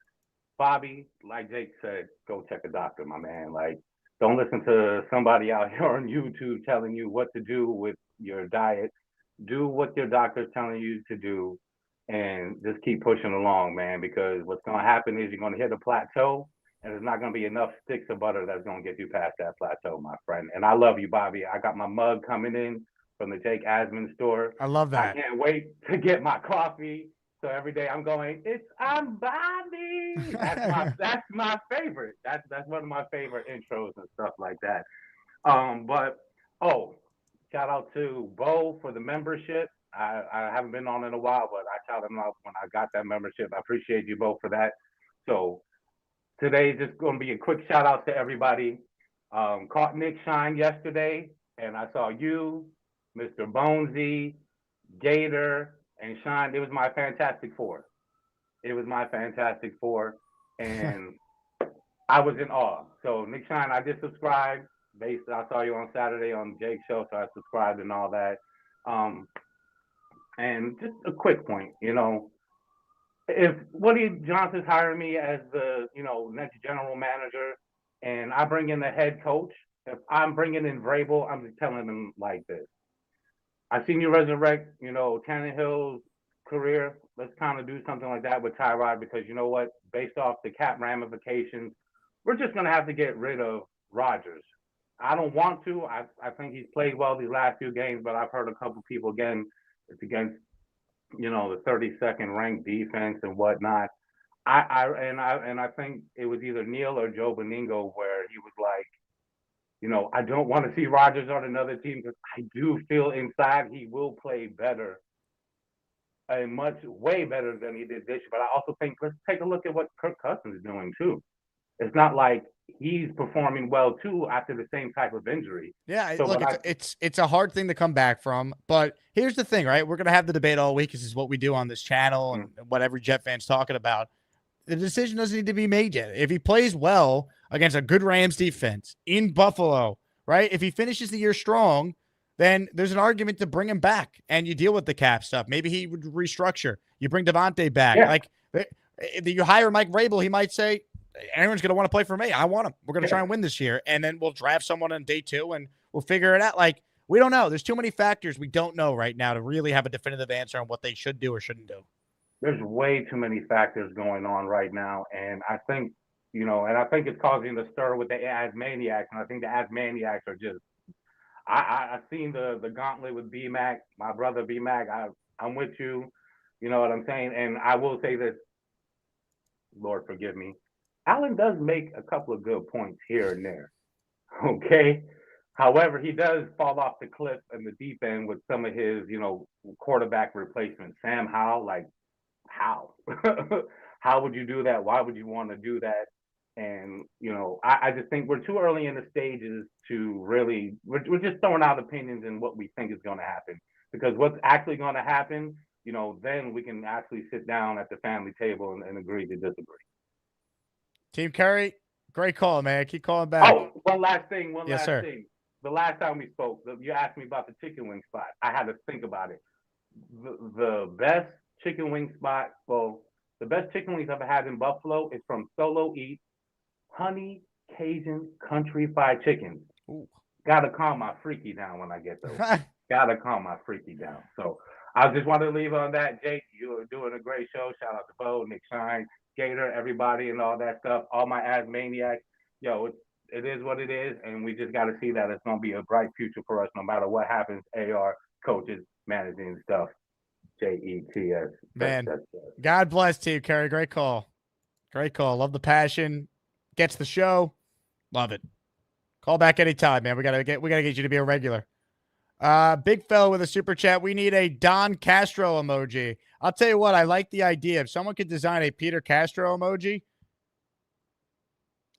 Bobby, like Jake said, go check a doctor, my man. Like, don't listen to somebody out here on YouTube telling you what to do with your diet. Do what your doctor's telling you to do and just keep pushing along, man, because what's going to happen is you're going to hit a plateau and there's not going to be enough sticks of butter that's going to get you past that plateau, my friend. And I love you, Bobby. I got my mug coming in from the Jake Asman store.
I love that.
I can't wait to get my coffee. So every day I'm going, I'm Bobby. That's my favorite. That's one of my favorite intros and stuff like that. But shout out to Bo for the membership. I haven't been on in a while, but I shouted him out when I got that membership. I appreciate you both for that. So today is just going to be a quick shout out to everybody. Caught Nick Shine yesterday, and I saw you, Mr. Bonesy, Gator, and Shine. It was my Fantastic Four. And I was in awe. So Nick Shine, I just subscribed. I saw you on Saturday on Jake's show, so I subscribed and all that. And just a quick point, if Woody Johnson's hiring me as the, next general manager and I bring in the head coach, if I'm bringing in Vrabel, I'm just telling them like this. I've seen you resurrect, Tannehill's career. Let's kind of do something like that with Tyrod because you know what? Based off the cap ramifications, we're just going to have to get rid of Rodgers. I don't want to. I think he's played well these last few games, but I've heard a couple people again. It's against, the 32nd ranked defense and whatnot. I think it was either Neil or Joe Beningo where he was like, I don't want to see Rodgers on another team because I do feel inside he will play better, way better than he did this year. But I also think let's take a look at what Kirk Cousins is doing too. It's not like he's performing well too after the same type of injury.
Yeah,
So
look, it's a hard thing to come back from. But here's the thing, right? We're gonna have the debate all week. This is what we do on this channel and what every Jet fan's talking about. The decision doesn't need to be made yet. If he plays well against a good Rams defense in Buffalo, right? If he finishes the year strong, then there's an argument to bring him back and you deal with the cap stuff. Maybe he would restructure. You bring Devontae back.
Yeah.
Like, you hire Mike Vrabel, he might say, Aaron's going to want to play for me. I want him. We're going to try and win this year. And then we'll draft someone on day 2 and we'll figure it out. Like, we don't know. There's too many factors we don't know right now to really have a definitive answer on what they should do or shouldn't do.
There's way too many factors going on right now. And I think, and I think it's causing the stir with the Asmaniacs. And I think the Asmaniacs are just, I've seen the gauntlet with B-Mac, my brother B-Mac. I'm with you. You know what I'm saying? And I will say this, Lord forgive me. Allen does make a couple of good points here and there. Okay. However, he does fall off the cliff in the deep end with some of his, quarterback replacements. Sam Howell, like, how? How would you do that? Why would you want to do that? And, I just think we're too early in the stages to really, we're just throwing out opinions and what we think is going to happen. Because what's actually going to happen, then we can actually sit down at the family table and agree to disagree.
Team Curry, great call, man. Keep calling back.
Oh, one last thing.
Yes, sir.
The last time we spoke, you asked me about the chicken wing spot. I had to think about it. The best chicken wing spot, the best chicken wings I've ever had in Buffalo is from Solo Eats, Honey Cajun Country Fried Chicken. Gotta calm my freaky down when I get those. Gotta calm my freaky down. So I just wanted to leave on that. Jake, you are doing a great show. Shout out to Bo, Nick Shine, Gator, everybody, and all that stuff. All my Asmaniacs. It is what it is, and we just got to see that it's going to be a bright future for us no matter what happens. AR, coaches, managing stuff. JETS.
Man, God bless Team Curry. Great call. Great call. Love the passion. Gets the show. Love it. Call back anytime, man. We gotta get you to be a regular. Big fella with a super chat. We need a Don Castro emoji. I'll tell you what, I like the idea. If someone could design a Peter Castro emoji,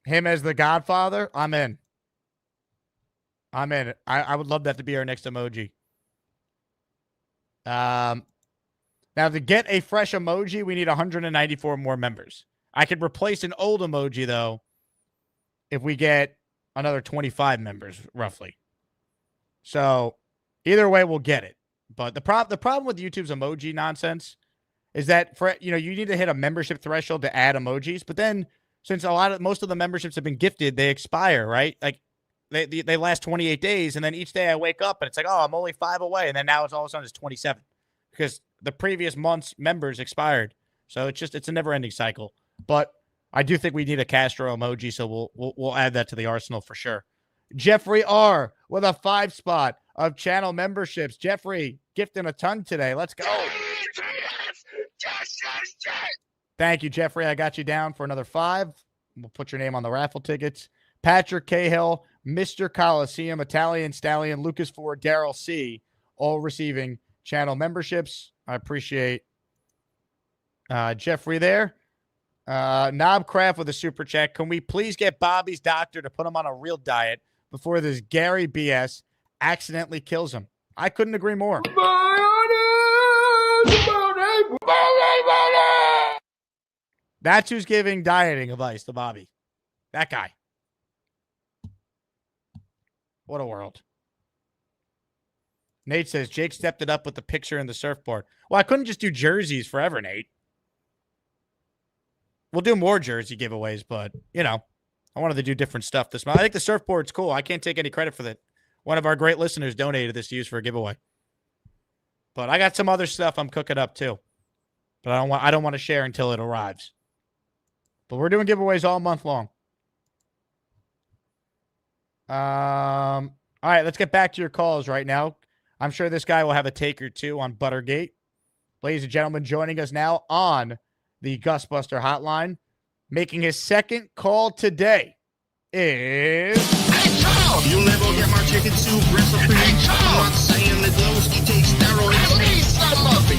him as the Godfather, I'm in. I would love that to be our next emoji. Now, to get a fresh emoji, we need 194 more members. I could replace an old emoji, though, if we get another 25 members, roughly. So, either way, we'll get it. But the problem with YouTube's emoji nonsense is that you need to hit a membership threshold to add emojis. But then, since most of the memberships have been gifted, they expire, right? Like they last 28 days, and then each day I wake up and it's like, oh, I'm only 5 away, and then now it's all of a sudden it's 27 because the previous month's members expired. So it's a never-ending cycle. But I do think we need a Castro emoji, so we'll add that to the arsenal for sure. Jeffrey R. with a 5 spot of channel memberships. Jeffrey gifting a ton today. Let's go. Thank you, Jeffrey. I got you down for another 5. We'll put your name on the raffle tickets. Patrick Cahill, Mr. Coliseum, Italian Stallion, Lucas Ford, Daryl C., all receiving channel memberships. I appreciate Jeffrey there. Knobcraft with a super chat. Can we please get Bobby's doctor to put him on a real diet before this Gary BS accidentally kills him? I couldn't agree more. That's who's giving dieting advice to Bobby. That guy. What a world. Nate says, Jake stepped it up with the picture and the surfboard. Well, I couldn't just do jerseys forever, Nate. We'll do more jersey giveaways, but, I wanted to do different stuff this month. I think the surfboard's cool. I can't take any credit for that. One of our great listeners donated this to use for a giveaway. But I got some other stuff I'm cooking up too. But I don't want to share until it arrives. But we're doing giveaways all month long. All right, let's get back to your calls right now. I'm sure this guy will have a take or two on Buttergate. Ladies and gentlemen, joining us now on the Gusbuster hotline, making his second call today is...
Hey, Charles! You'll never get my chicken soup recipe. Hey, Charles! I'm not saying that Lowski takes steroids. Give me some of it.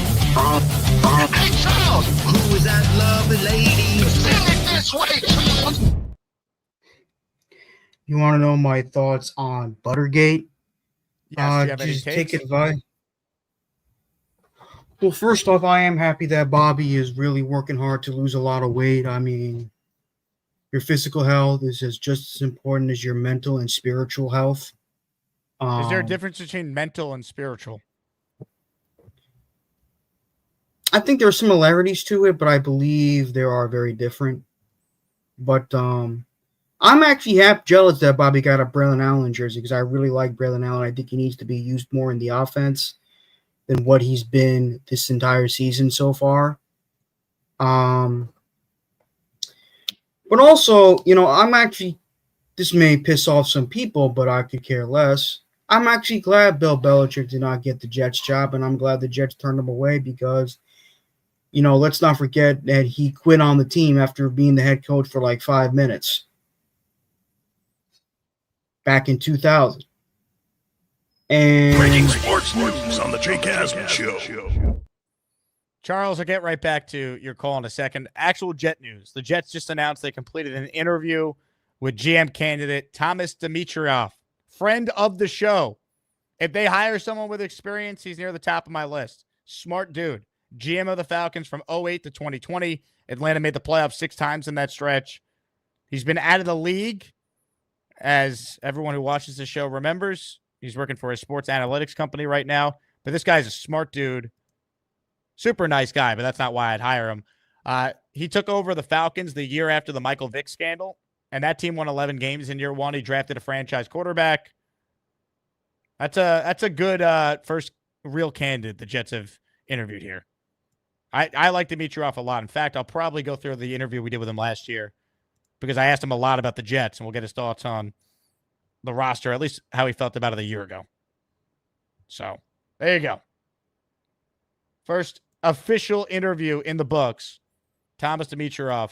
Hey, Charles! Who is that lovely lady? Send it this way, Charles!
You want to know my thoughts on Buttergate?
Yes, do you have any
Just
takes?
take advice. Well, first off, I am happy that Bobby is really working hard to lose a lot of weight. I mean, your physical health is just as important as your mental and spiritual health.
Is there a difference between mental and spiritual?
I think there are similarities to it, but I believe there are very different. But I'm actually half jealous that Bobby got a Braylon Allen jersey because I really like Braylon Allen. I think he needs to be used more in the offense than what he's been this entire season so far. But also, I'm actually, this may piss off some people, but I could care less. I'm actually glad Bill Belichick did not get the Jets job, and I'm glad the Jets turned him away because, let's not forget that he quit on the team after being the head coach for like 5 minutes back in 2000. And
Breaking sports news on the Jake Asman Show.
Charles, I'll get right back to your call in a second. Actual Jet news. The Jets just announced they completed an interview with GM candidate Thomas Dimitroff, friend of the show. If they hire someone with experience, he's near the top of my list. Smart dude. GM of the Falcons from 2008 to 2020. Atlanta made the playoffs 6 times in that stretch. He's been out of the league, as everyone who watches the show remembers. He's working for a sports analytics company right now. But this guy's a smart dude. Super nice guy, but that's not why I'd hire him. He took over the Falcons the year after the Michael Vick scandal, and that team won 11 games in year 1. He drafted a franchise quarterback. That's a good first real candidate the Jets have interviewed here. I like Dimitroff a lot. In fact, I'll probably go through the interview we did with him last year because I asked him a lot about the Jets, and we'll get his thoughts on the roster, at least how he felt about it a year ago. So, there you go. First official interview in the books. Thomas Dimitroff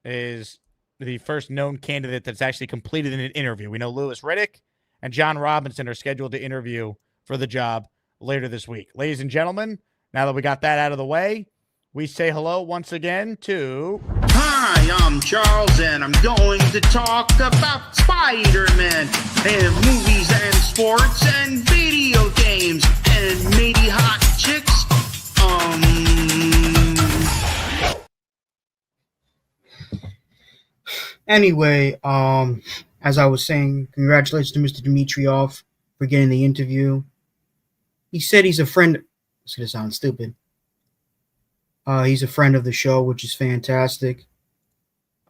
is the first known candidate that's actually completed an interview. We know Louis Riddick and John Robinson are scheduled to interview for the job later this week. Ladies and gentlemen, now that we got that out of the way, we say hello once again to...
Hi, I'm Charles, and I'm going to talk about Spider-Man and movies and sports and video games and maybe hot chicks.
Anyway, as I was saying, congratulations to Mr. Dimitroff for getting the interview. He said he's a friend. It's going to sound stupid. He's a friend of the show, which is fantastic.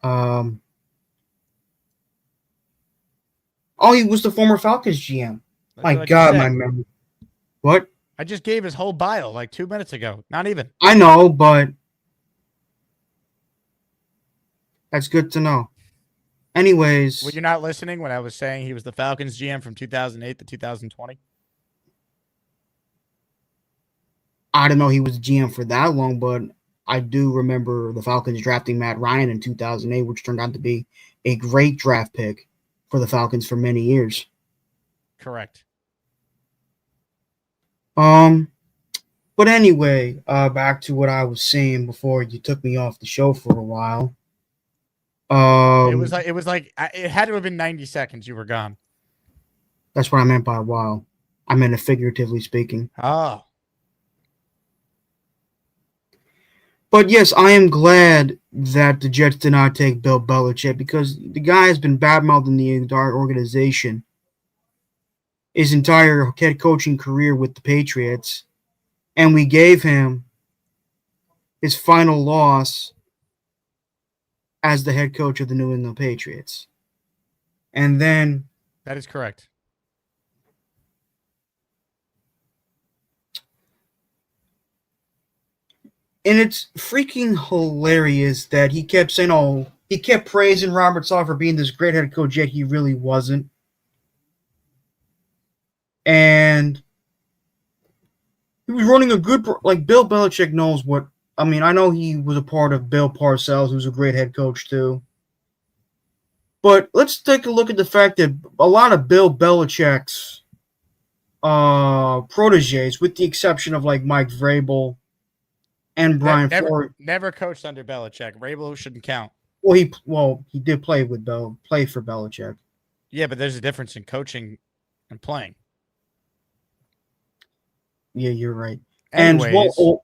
Oh, he was the former Falcons GM. My God, my memory. What?
I just gave his whole bio like 2 minutes ago. Not even.
I know, but that's good to know. Anyways.
Were you not listening when I was saying he was the Falcons GM from 2008 to 2020?
I don't know he was GM for that long, but I do remember the Falcons drafting Matt Ryan in 2008, which turned out to be a great draft pick for the Falcons for many years.
Correct.
But anyway, back to what I was saying before you took me off the show for a while.
It had to have been 90 seconds. You were gone.
That's what I meant by a while. I meant it figuratively speaking.
Oh.
But yes, I am glad that the Jets did not take Bill Belichick because the guy has been badmouthing the entire organization his entire head coaching career with the Patriots, and we gave him his final loss as the head coach of the New England Patriots. And then...
That is correct.
And it's freaking hilarious that he kept saying, he kept praising Robert Saleh for being this great head coach, yet he really wasn't. And he was running a good, Bill Belichick knows what, I know he was a part of Bill Parcells, who's a great head coach too. But let's take a look at the fact that a lot of Bill Belichick's proteges, with the exception of Mike Vrabel and Brian Flores.
Never coached under Belichick. Vrabel shouldn't count.
he did play for Belichick.
Yeah, but there's a difference in coaching and playing.
Yeah, you're right.
Anyways,
And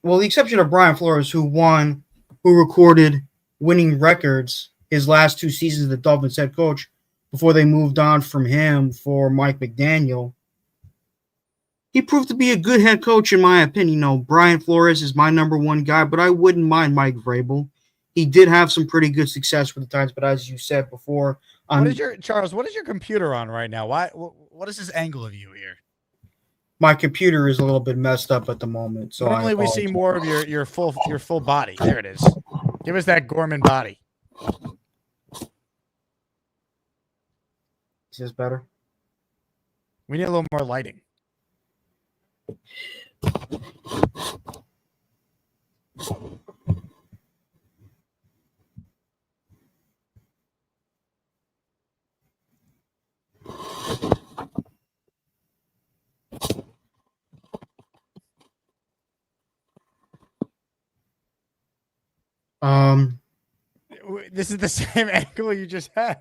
the exception of Brian Flores, who recorded winning records his last 2 seasons as the Dolphins head coach before they moved on from him for Mike McDaniel. He proved to be a good head coach, in my opinion. Brian Flores is my number one guy, but I wouldn't mind Mike Vrabel. He did have some pretty good success with the Titans, but as you said before,
Charles? What is your computer on right now? What is this angle of you here?
my computer is a little bit messed up at the moment. So
Normally we see more of your full body. There it is. Give us that Gorman body.
Is this better?
We need a little more lighting. This is the same angle you just had.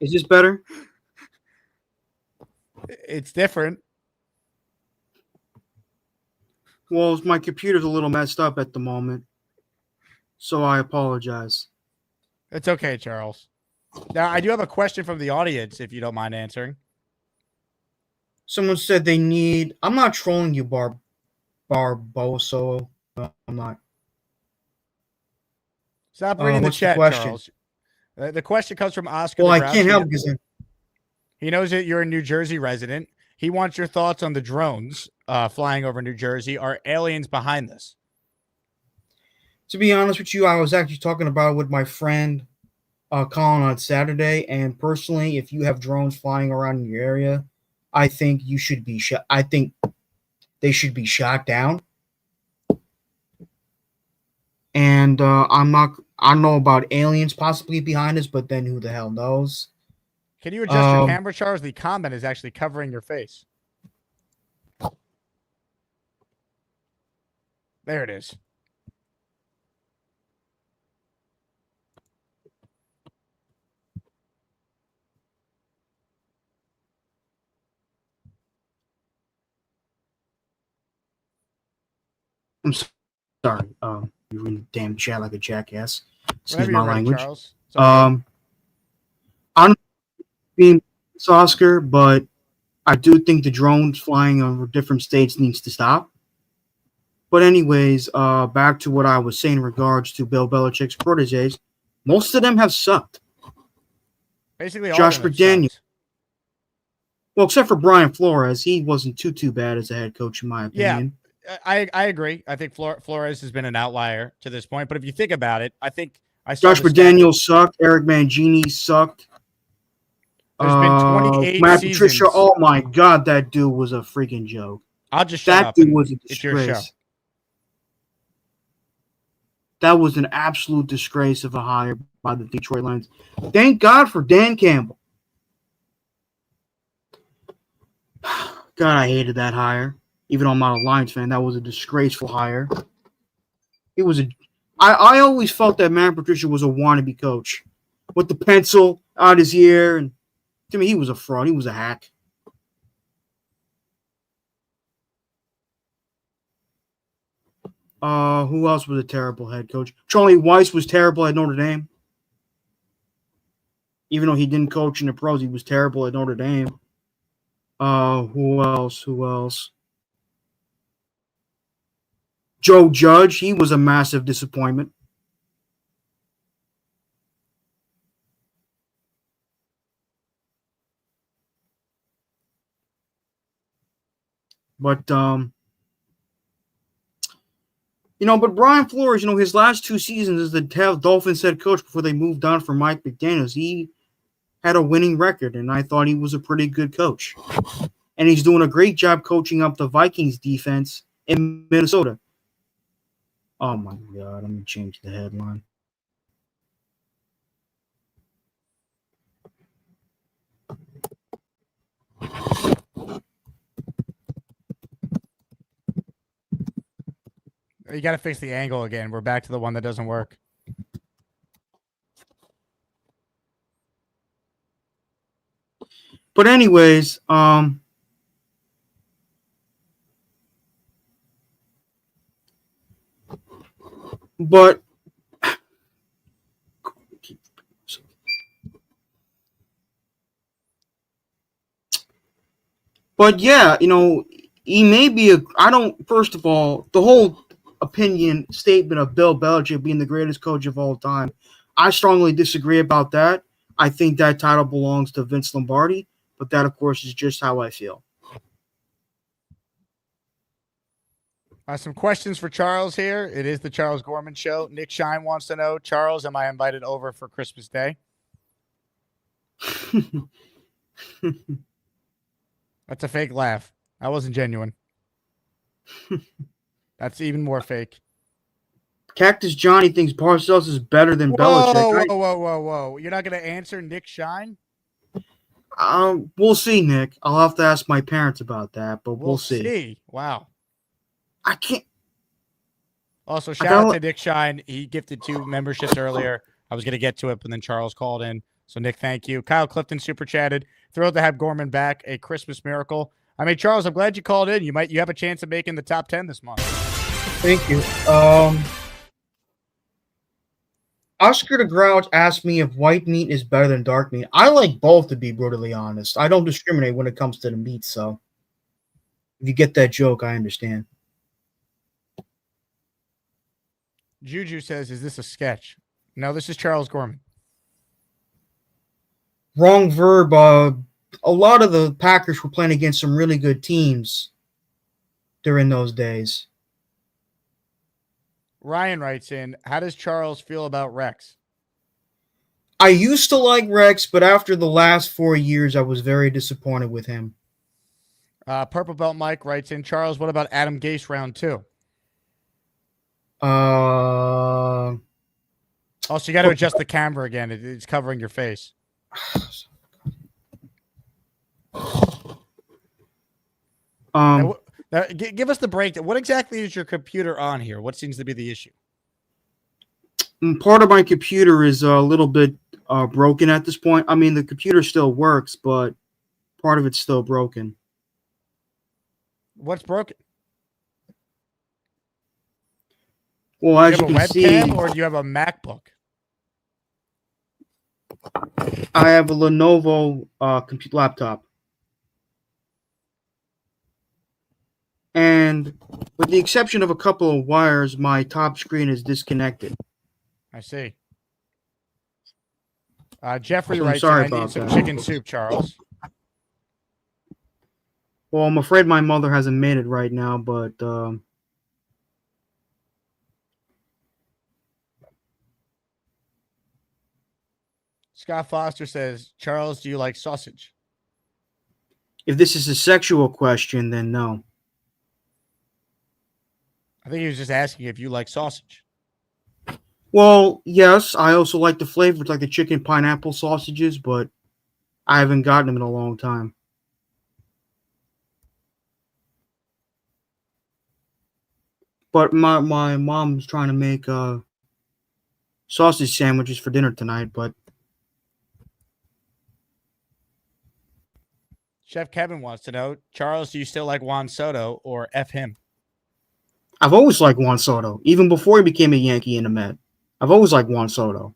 Is this better?
It's different.
Well, my computer's a little messed up at the moment, so I apologize.
It's okay, Charles. Now, I do have a question from the audience, if you don't mind answering.
Someone said they need... I'm not trolling you, Barboso. No, I'm not.
Stop reading the chat, Charles. The question comes from Oscar.
Well, I can't help because
he knows that you're a New Jersey resident. He wants your thoughts on the drones flying over New Jersey. Are aliens behind this?
To be honest with you, I was actually talking about it with my friend Colin on Saturday, and personally, if you have drones flying around in your area, I think you should be shot. I think they should be shot down. And I don't know about aliens possibly behind us, but then who the hell knows?
Can you adjust your camera, Charles? The comment is actually covering your face. There it is.
I'm sorry. You're in the damn chat like a jackass. Excuse
Whenever
my
you're ready,
language.
Charles.
I'm being Oscar, but I do think the drones flying over different states needs to stop. But anyways, back to what I was saying in regards to Bill Belichick's proteges. Most of them have sucked.
Basically, all
Josh
of them
McDaniels.
sucked.
Well, except for Brian Flores, he wasn't too bad as a head coach, in my opinion.
Yeah, I agree. I think Flores has been an outlier to this point. But if you think about it, I think I saw
Josh McDaniels sucked. Eric Mangini sucked.
There's been 28
Matt
seasons.
Patricia. Oh my God, that dude was a freaking joke.
I'll just shut up.
That dude was a
It's your show.
disgrace. That was an absolute disgrace of a hire by the Detroit Lions. Thank God for Dan Campbell. God, I hated that hire. Even though I'm not a Lions fan, that was a disgraceful hire. It was I always felt that Matt Patricia was a wannabe coach with the pencil out his ear, and to me, he was a fraud. He was a hack. Who else was a terrible head coach? Charlie Weiss was terrible at Notre Dame. Even though he didn't coach in the pros, he was terrible at Notre Dame. Who else? Joe Judge, he was a massive disappointment. But but Brian Flores, his last 2 seasons as the Dolphins head coach before they moved on from Mike McDaniels, he had a winning record, and I thought he was a pretty good coach. And he's doing a great job coaching up the Vikings defense in Minnesota. Oh my God, I'm going to change the headline.
You got to fix the angle again. We're back to the one that doesn't work.
But anyways, but yeah, he may be first of all, the whole opinion statement of Bill Belichick being the greatest coach of all time, I strongly disagree about that. I think that title belongs to Vince Lombardi, but that, of course, is just how I feel.
Some questions for Charles here. It is the Charles Gorman Show. Nick Shine wants to know, Charles, am I invited over for Christmas Day? That's a fake laugh. That wasn't genuine. That's even more fake.
Cactus Johnny thinks Parcells is better than Belichick.
Whoa. You're not going to answer Nick Shine?
We'll see, Nick. I'll have to ask my parents about that, but we'll see.
Wow.
I can't.
Also, shout out to Nick Shine. He gifted 2 memberships earlier. I was going to get to it, but then Charles called in. So, Nick, thank you. Kyle Clifton super chatted. Thrilled to have Gorman back. A Christmas miracle. I mean, Charles, I'm glad you called in. You have a chance of making the top 10 this month.
Thank you. Oscar the Grouch asked me if white meat is better than dark meat. I like both, to be brutally honest. I don't discriminate when it comes to the meat, so if you get that joke, I understand.
Juju says, is this a sketch? No, this is Charles Gorman.
Wrong verb. A lot of the Packers were playing against some really good teams during those days.
Ryan writes in, how does Charles feel about Rex?
I used to like Rex, but after the last 4 years, I was very disappointed with him.
Purple Belt Mike writes in, Charles, what about Adam Gase round 2?
Also,
you got to adjust the camera again. It's covering your face. Give us the breakdown. What exactly is your computer on here? What seems to be the issue?
Part of my computer is a little bit broken at this point. I mean, the computer still works, but part of it's still broken.
What's broken?
Well, as you can see,
or do you have a MacBook?
I have a Lenovo laptop. And with the exception of a couple of wires, my top screen is disconnected.
I see. Jeffrey
So
writes, I need some chicken soup, Charles.
Well, I'm afraid my mother hasn't made it right now, but
Scott Foster says, Charles, do you like sausage?
If this is a sexual question, then no.
I think he was just asking if you like sausage.
Well, yes, I also like the flavors, like the chicken pineapple sausages, but I haven't gotten them in a long time. But my mom's trying to make sausage sandwiches for dinner tonight, but
Chef Kevin wants to know, Charles, do you still like Juan Soto or F him?
I've always liked Juan Soto, even before he became a Yankee and a Met. I've always liked Juan Soto.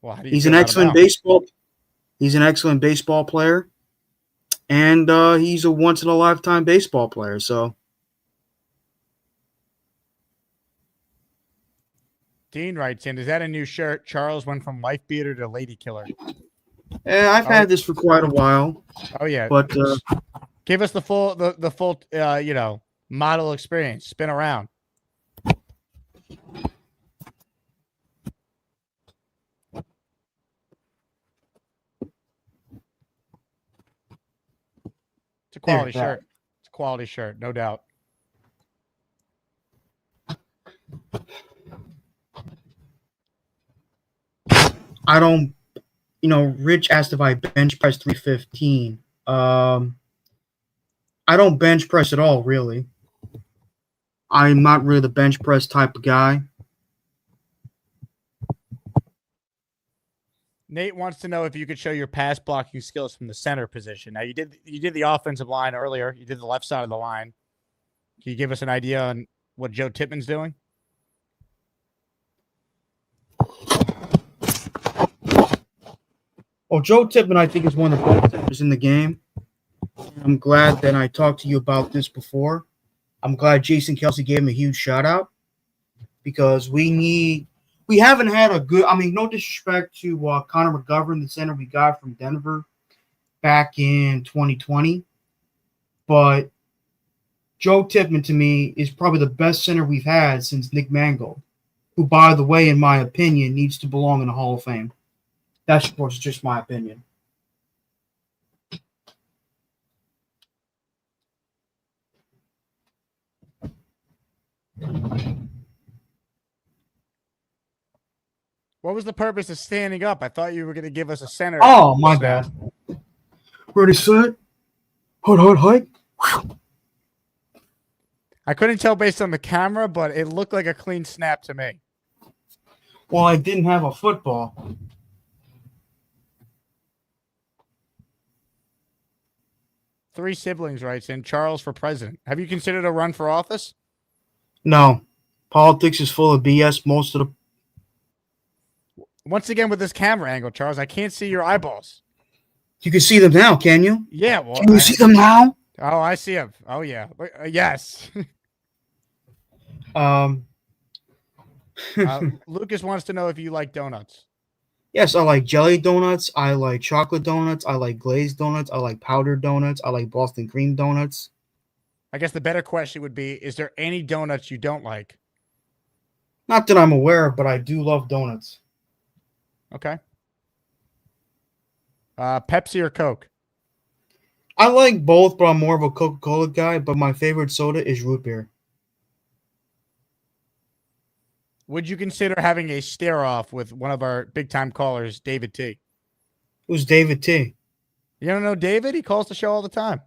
Well,
he's an excellent baseball. He's an excellent baseball player, and he's a once in a lifetime baseball player. So,
Dean writes in, is that a new shirt? Charles went from wife beater to lady killer.
I've had this for quite a while.
Oh yeah,
but
give us the full model experience. Spin around. It's a quality shirt. It's a quality shirt, no doubt.
I don't, Rich asked if I bench press 315. I don't bench press at all, really. I'm not really the bench press type of guy.
Nate wants to know if you could show your pass blocking skills from the center position. Now you did the offensive line earlier. You did the left side of the line. Can you give us an idea on what Joe Tippmann's doing?
Well, Joe Tippmann, I think, is one of the best centers in the game. I'm glad that I talked to you about this before. I'm glad Jason Kelsey gave him a huge shout out because we haven't had a good. I mean, no disrespect to Connor McGovern, the center we got from Denver back in 2020, but Joe Tippmann to me is probably the best center we've had since Nick Mangold, who, by the way, in my opinion, needs to belong in the Hall of Fame. That's, of course, just my opinion.
What was the purpose of standing up? I thought you were going to give us a center.
Oh, my bad. Ready, set. Hot, hike.
I couldn't tell based on the camera, but it looked like a clean snap to me.
Well, I didn't have a football.
Three siblings writes in, Charles for president. Have you considered a run for office?
No. Politics is full of BS most of the...
Once again with this camera angle, Charles, I can't see your eyeballs.
You can see them now, can you?
Yeah. Well,
can you see them now?
Oh, I see them. Oh, yeah. Yes. Lucas wants to know if you like donuts.
Yes, I like jelly donuts. I like chocolate donuts. I like glazed donuts. I like powdered donuts. I like Boston cream donuts.
I guess the better question would be, is there any donuts you don't like?
Not that I'm aware of, but I do love donuts.
Okay. Pepsi or Coke?
I like both, but I'm more of a Coca-Cola guy, but my favorite soda is root beer.
Would you consider having a stare-off with one of our big-time callers, David T?
Who's David T?
You don't know David? He calls the show all the time.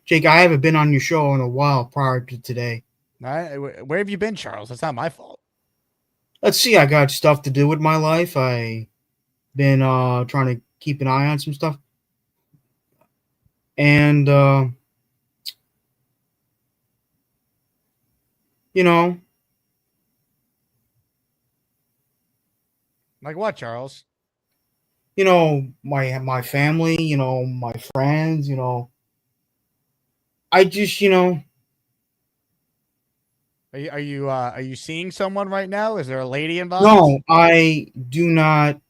Jake, I haven't been on your show in a while prior to today.
Where have you been, Charles? That's not my fault.
Let's see. I got stuff to do with my life. I've been trying to keep an eye on some stuff. And, you know.
Like what, Charles?
You know, my family, you know, my friends, you know. I just, you know.
Are you seeing someone right now? Is there a lady involved?
No, I do not.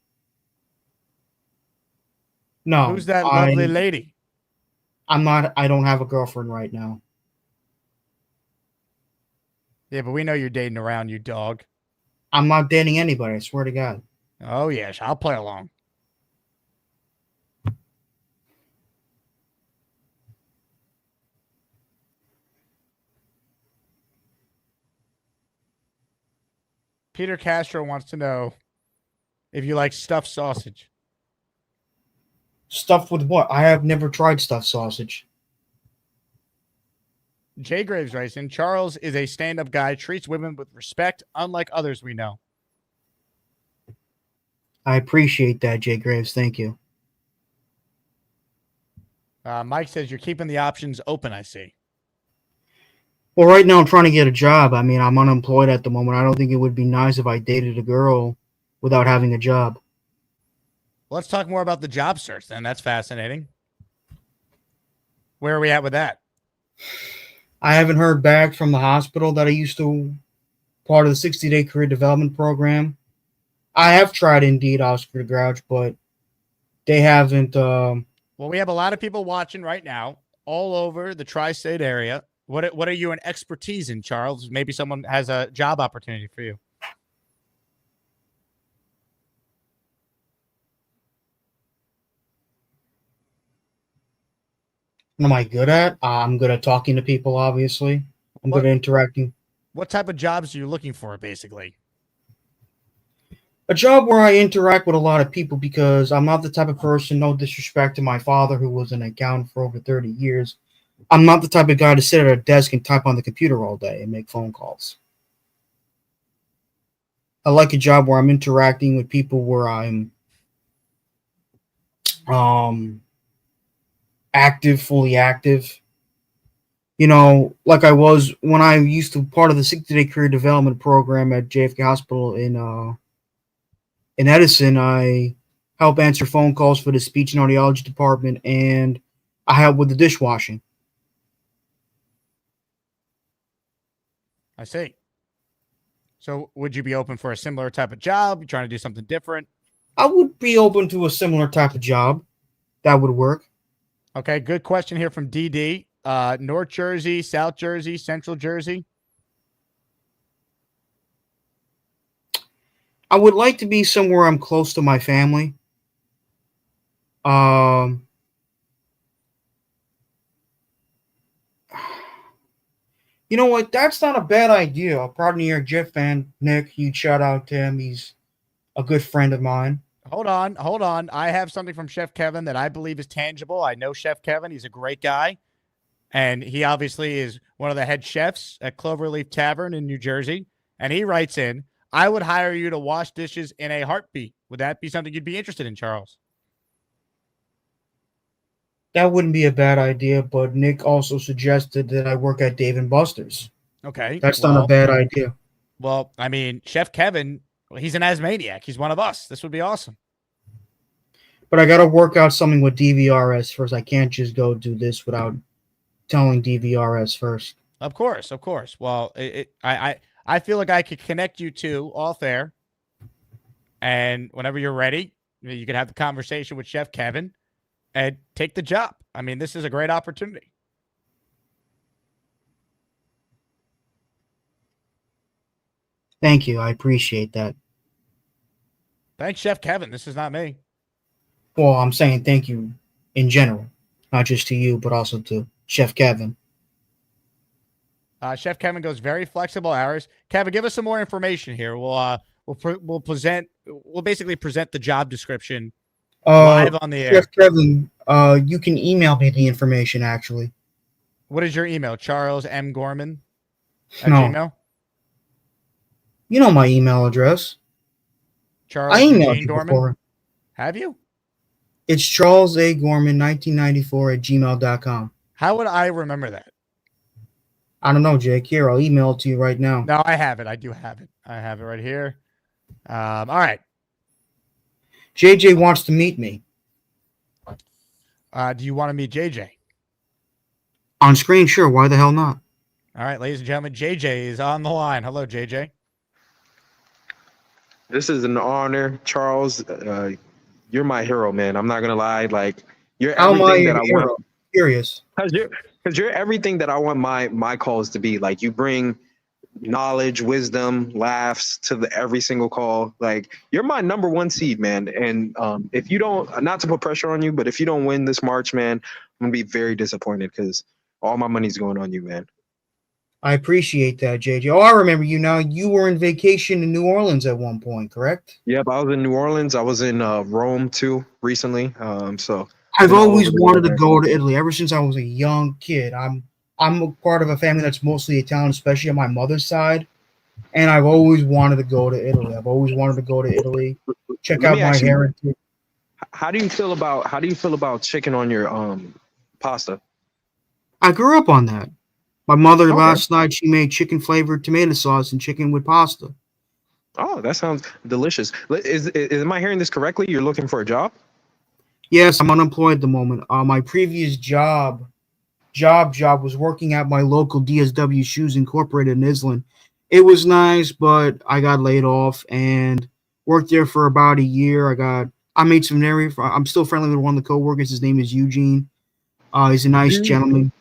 No.
Who's that lovely lady?
I'm not. I don't have a girlfriend right now.
Yeah, but we know you're dating around, you dog.
I'm not dating anybody. I swear to God.
Oh yes, I'll play along. Peter Castro wants to know if you like stuffed sausage.
Stuffed with what? I have never tried stuffed sausage.
Jay Graves writes in, Charles is a stand-up guy, treats women with respect, unlike others we know.
I appreciate that, Jay Graves. Thank you.
Mike says you're keeping the options open, I see.
Well, right now I'm trying to get a job. I mean, I'm unemployed at the moment. I don't think it would be nice if I dated a girl without having a job.
Let's talk more about the job search then. That's fascinating. Where are we at with that?
I haven't heard back from the hospital that I used to, part of the 60-day career development program. I have tried Indeed, Oscar Grouch, but they haven't.
Well, we have a lot of people watching right now all over the tri-state area. What are you an expertise in, Charles? Maybe someone has a job opportunity for you.
What am I good at? I'm good at talking to people, obviously. I'm good at interacting.
What type of jobs are you looking for, basically?
A job where I interact with a lot of people because I'm not the type of person, no disrespect to my father, who was an accountant for over 30 years, I'm not the type of guy to sit at a desk and type on the computer all day and make phone calls. I like a job where I'm interacting with people, where I'm active, fully active. You know, like I was when I used to part of the 60-day career development program at JFK Hospital in Edison. I help answer phone calls for the speech and audiology department, and I help with the dishwashing.
I see. So would you be open for a similar type of job? You trying to do something different?
I would be open to a similar type of job. That would work.
Okay, good question here from DD. North Jersey, South Jersey, Central Jersey?
I would like to be somewhere I'm close to my family. You know what? That's not a bad idea. A proud New York Jet fan, Nick. Huge shout out to him. He's a good friend of mine.
Hold on. I have something from Chef Kevin that I believe is tangible. I know Chef Kevin. He's a great guy. And he obviously is one of the head chefs at Cloverleaf Tavern in New Jersey. And he writes in, I would hire you to wash dishes in a heartbeat. Would that be something you'd be interested in, Charles?
That wouldn't be a bad idea, but Nick also suggested that I work at Dave & Buster's.
Okay.
That's not a bad idea.
Well, I mean, Chef Kevin, he's an Asmaniac. He's one of us. This would be awesome.
But I got to work out something with DVRS first. I can't just go do this without telling DVRS first.
Of course. Well, I feel like I could connect you two all fair. And whenever you're ready, you could have the conversation with Chef Kevin and take the job. I mean, this is a great opportunity.
Thank you. I appreciate that.
Thanks, Chef Kevin. This is not me.
Well, I'm saying thank you in general, not just to you, but also to Chef Kevin.
Chef Kevin goes very flexible hours. Kevin, give us some more information here. We'll basically present the job description live on the air.
Chef Kevin, you can email me the information, actually.
What is your email? Charles M. Gorman at
No.
Gmail?
You know my email address.
Charles
I emailed
Eugene
you
Gorman?
before.
Have you?
It's Charles A. Gorman, 1994 at gmail.com.
How would I remember that?
I don't know, Jake. Here, I'll email it to you right now.
No, I have it. I do have it. I have it right here. All right.
JJ wants to meet me.
Do you want to meet JJ?
On screen, sure. Why the hell not?
All right, ladies and gentlemen, JJ is on the line. Hello, JJ.
This is an honor, Charles. You're my hero, man. I'm not gonna lie. Like, you're everything that I want.
Curious.
Because you're everything that I want my calls to be. Like, you bring knowledge, wisdom, laughs to every single call. Like, you're my number one seed, man. And if you don't, not to put pressure on you, but if you don't win this March, man, I'm gonna be very disappointed because all my money's going on you, man.
I appreciate that, JJ. Oh, I remember you now. You were in vacation in New Orleans at one point, correct?
Yep, I was in New Orleans. I was in Rome too recently. So
I've always wanted to go to Italy ever since I was a young kid. I'm a part of a family that's mostly Italian, especially on my mother's side, and I've always wanted to go to Italy. Check out my heritage.
How do you feel about chicken on your pasta?
I grew up on that. My mother last night, she made chicken flavored tomato sauce and chicken with pasta.
Oh, that sounds delicious. Am I hearing this correctly? You're looking for a job?
Yes, I'm unemployed at the moment. My previous job was working at my local DSW Shoes Incorporated in Island. It was nice, but I got laid off and worked there for about a year. I'm still friendly with one of the coworkers. His name is Eugene. He's a nice gentleman.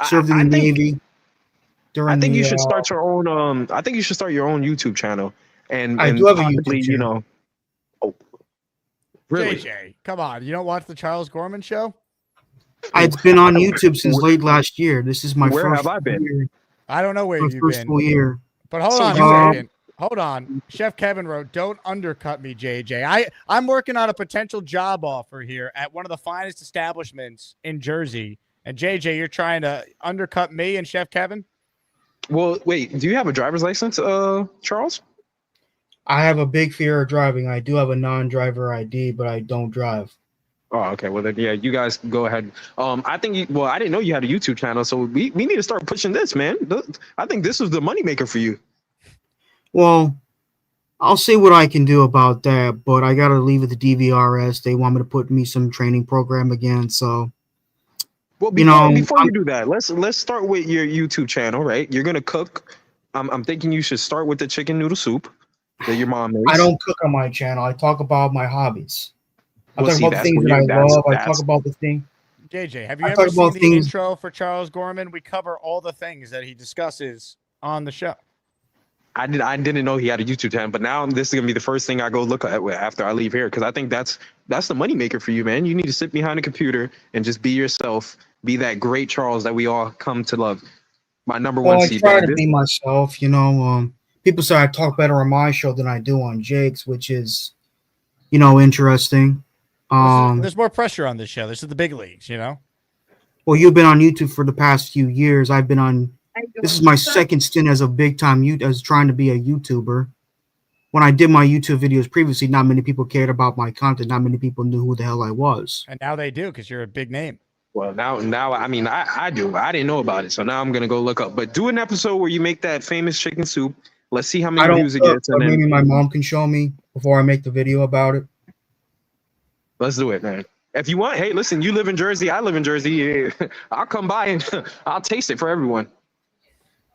Served in the Navy.
I think you should start your own. I think you should start your own YouTube channel, and
I do have a
possibly,
YouTube channel.
Oh, really?
JJ, come on! You don't watch the Charles Gorman Show?
I've been on YouTube since late last year. This is my first.
Where have I been?
Year.
I don't know where you've been.
Full year.
But hold on a second. Hold on. Chef Kevin wrote, "Don't undercut me, JJ. I'm working on a potential job offer here at one of the finest establishments in Jersey. And JJ, you're trying to undercut me and Chef Kevin?
Well, wait, do you have a driver's license, Charles?
I have a big fear of driving. I do have a non-driver ID, but I don't drive.
Oh, okay. Well, then, yeah, you guys go ahead. I think well, I didn't know you had a YouTube channel, so we need to start pushing this, man. I think this was the moneymaker for you.
Well, I'll see what I can do about that, but I got to leave it to DVRS. They want me to put me some training program again, so...
Well, before you do that, let's start with your YouTube channel, right? You're gonna cook. I'm thinking you should start with the chicken noodle soup that your mom makes.
I don't cook on my channel. I talk about my hobbies. I talk about the
that's
things
what
that I love. I
that's-
talk about the thing.
JJ, have you
I
ever
talk
seen
about
the
things-
intro for Charles Gorman? We cover all the things that he discusses on the show.
I didn't know he had a YouTube channel, but now this is gonna be the first thing I go look at after I leave here because I think that's the moneymaker for you, man. You need to sit behind a computer and just be yourself. Be that great Charles that we all come to love. My number one
Well, I
seed.
try
man.
to be myself, people say I talk better on my show than I do on Jake's, which is, interesting.
There's more pressure on this show. This is the big leagues,
Well, you've been on YouTube for the past few years. I've been on. This is my second stint as a big time as trying to be a YouTuber. When I did my YouTube videos previously, not many people cared about my content. Not many people knew who the hell I was.
And now they do because you're a big name.
Well, now, I mean, I do. I didn't know about it, so now I'm gonna go look up. But do an episode where you make that famous chicken soup. Let's see how
I
many
don't
views it
cook,
gets,
but
and then
maybe my mom can show me before I make the video about it.
let's do it, man. If you want, hey, listen, you live in Jersey, I live in Jersey. I'll come by and I'll taste it for everyone.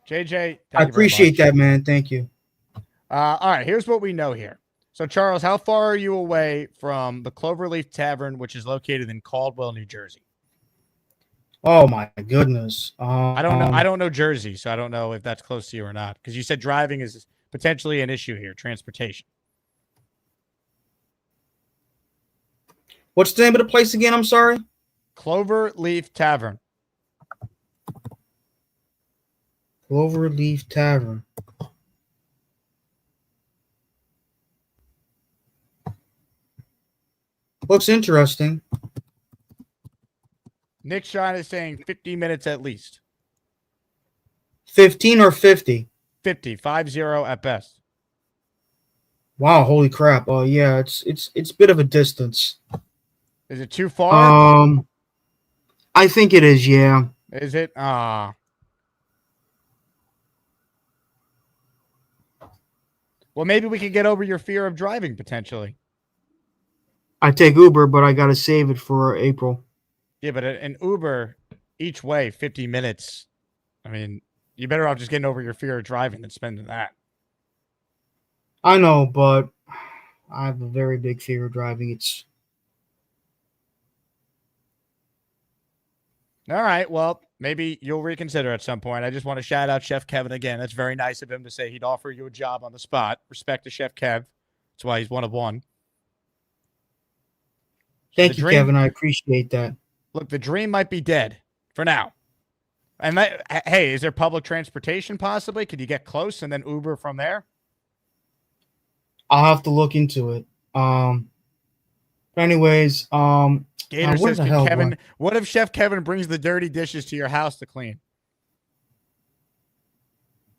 JJ,
I appreciate that, man. Thank you.
All right, here's what we know here. So, Charles, how far are you away from the Cloverleaf Tavern, which is located in Caldwell, New Jersey?
Oh my goodness.
I don't know. I don't know Jersey, so I don't know if that's close to you or not. Because you said driving is potentially an issue here, transportation.
What's the name of the place again? I'm sorry.
Cloverleaf Tavern.
Cloverleaf Tavern. Looks interesting.
Nick Shine is saying 50 minutes at least.
15 or 50?
50 at best.
Wow, holy crap. Oh yeah, it's a bit of a distance.
Is it too far?
I think it is, yeah.
Is it? Well, maybe we could get over your fear of driving potentially.
I take Uber, but I got to save it for April.
Yeah, but an Uber each way, 50 minutes. I mean, you better off just getting over your fear of driving than spending that.
I know, but I have a very big fear of driving. It's
all right. Well, maybe you'll reconsider at some point. I just want to shout out Chef Kevin again. That's very nice of him to say he'd offer you a job on the spot. Respect to Chef Kev. That's why he's one of one.
Thank you, Kevin. I appreciate that.
Look, the dream might be dead for now. And hey, is there public transportation possibly? Could you get close and then Uber from there?
I'll have to look into it. But anyways,
Gator says, Kevin, what if Chef Kevin brings the dirty dishes to your house to clean?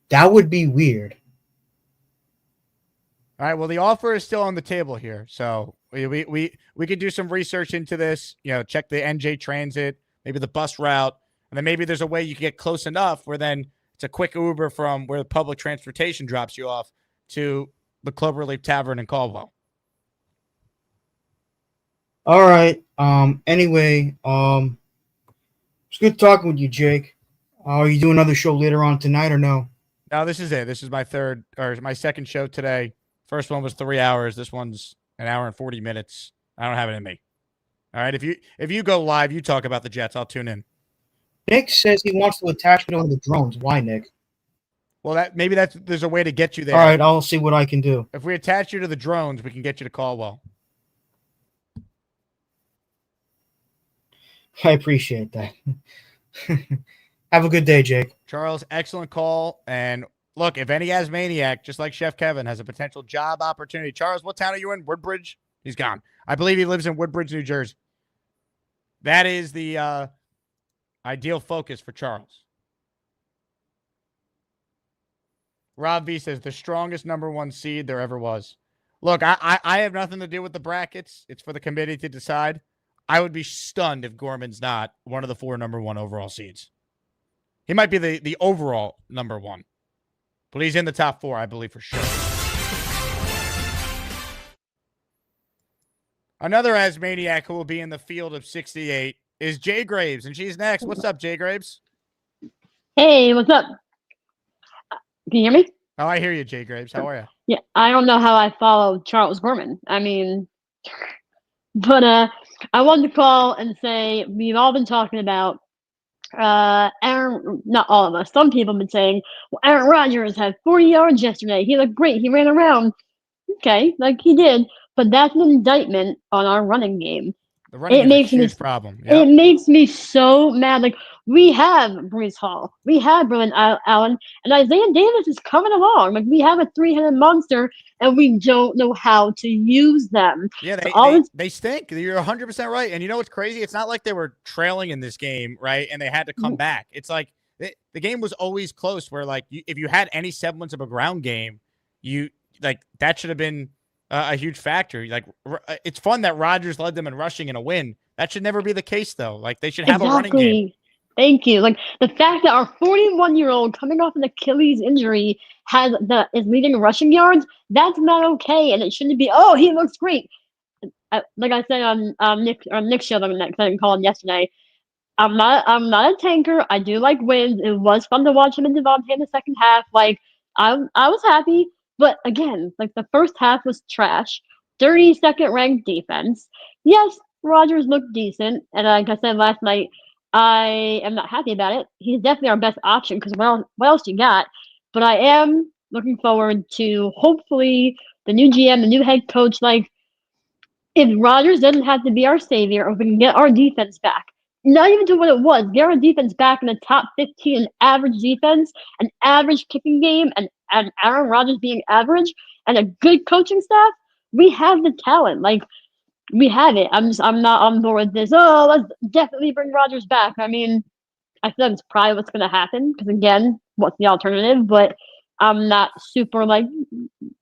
That would be weird.
All right. Well, the offer is still on the table here, so we could do some research into this. Check the NJ Transit, maybe the bus route, and then maybe there's a way you can get close enough where then it's a quick Uber from where the public transportation drops you off to the Cloverleaf Tavern in Caldwell.
All right. Anyway, it's good talking with you, Jake. Are you doing another show later on tonight or no?
No, this is it. This is my second show today. First one was 3 hours. This one's an hour and 40 minutes. I don't have it in me. All right. If you go live, you talk about the Jets, I'll tune in.
Nick says he wants to attach me to one of the drones. Why, Nick?
Well, maybe there's a way to get you there.
All right, I'll see what I can do.
If we attach you to the drones, we can get you to Caldwell.
I appreciate that. Have a good day, Jake.
Charles, excellent call. And look, if any Asmaniac, just like Chef Kevin, has a potential job opportunity. Charles, what town are you in? Woodbridge? He's gone. I believe he lives in Woodbridge, New Jersey. That is the Ideal focus for Charles. Rob V says the strongest number 1 seed there ever was. Look, I have nothing to do with the brackets. It's for the committee to decide. I would be stunned if Gorman's not one of the 4 number 1 overall seeds. He might be the overall number 1. But he's in the top 4, I believe, for sure. Another Asmaniac who will be in the field of 68 is Jay Graves, and she's next. What's up, Jay Graves?
Hey, what's up? Can you hear me?
Oh, I hear you, Jay Graves. How are you?
Yeah, I don't know how I follow Charles Gorman. I mean, but I wanted to call and say we've all been talking about Aaron. Not all of us. Some people have been saying, well, Aaron Rodgers had 40 yards yesterday. He looked great. He ran around. Okay, like he did, but that's an indictment on our running game.
The running game is a huge problem. Yep.
It makes me so mad. Like, we have Brees Hall, we have Brilliant Allen, and Isaiah Davis is coming along. Like, we have a 3-headed monster, and we don't know how to use them.
Yeah, they stink. You're 100% right. And you know what's crazy? It's not like they were trailing in this game, right? And they had to come back. It's like the game was always close. Where like if you had any semblance of a ground game, that should have been a huge factor. Like, it's fun that Rodgers led them in rushing and a win. That should never be the case, though. Like, they should have a running game.
Thank you. Like, the fact that our 41-year-old coming off an Achilles injury is leading rushing yards, that's not okay, and it shouldn't be. Oh, he looks great. Like I said on Nick's show, I didn't call him yesterday. I'm not a tanker. I do like wins. It was fun to watch him and Devontae in the second half. Like, I was happy. But again, like, the first half was trash. 32nd ranked defense. Yes, Rodgers looked decent, and like I said last night, I am not happy about it. He's definitely our best option because what else you got? But I am looking forward to hopefully the new GM, the new head coach. Like, if Rodgers doesn't have to be our savior, or we can get our defense back. Not even to what it was. Get our defense back in the top 15 in average defense, an average kicking game, and Aaron Rodgers being average, and a good coaching staff. We have the talent. Like, we have it. I'm not on board with this. Oh, let's definitely bring Rodgers back. I mean, I feel like it's probably what's going to happen because, again, what's the alternative? But I'm not super like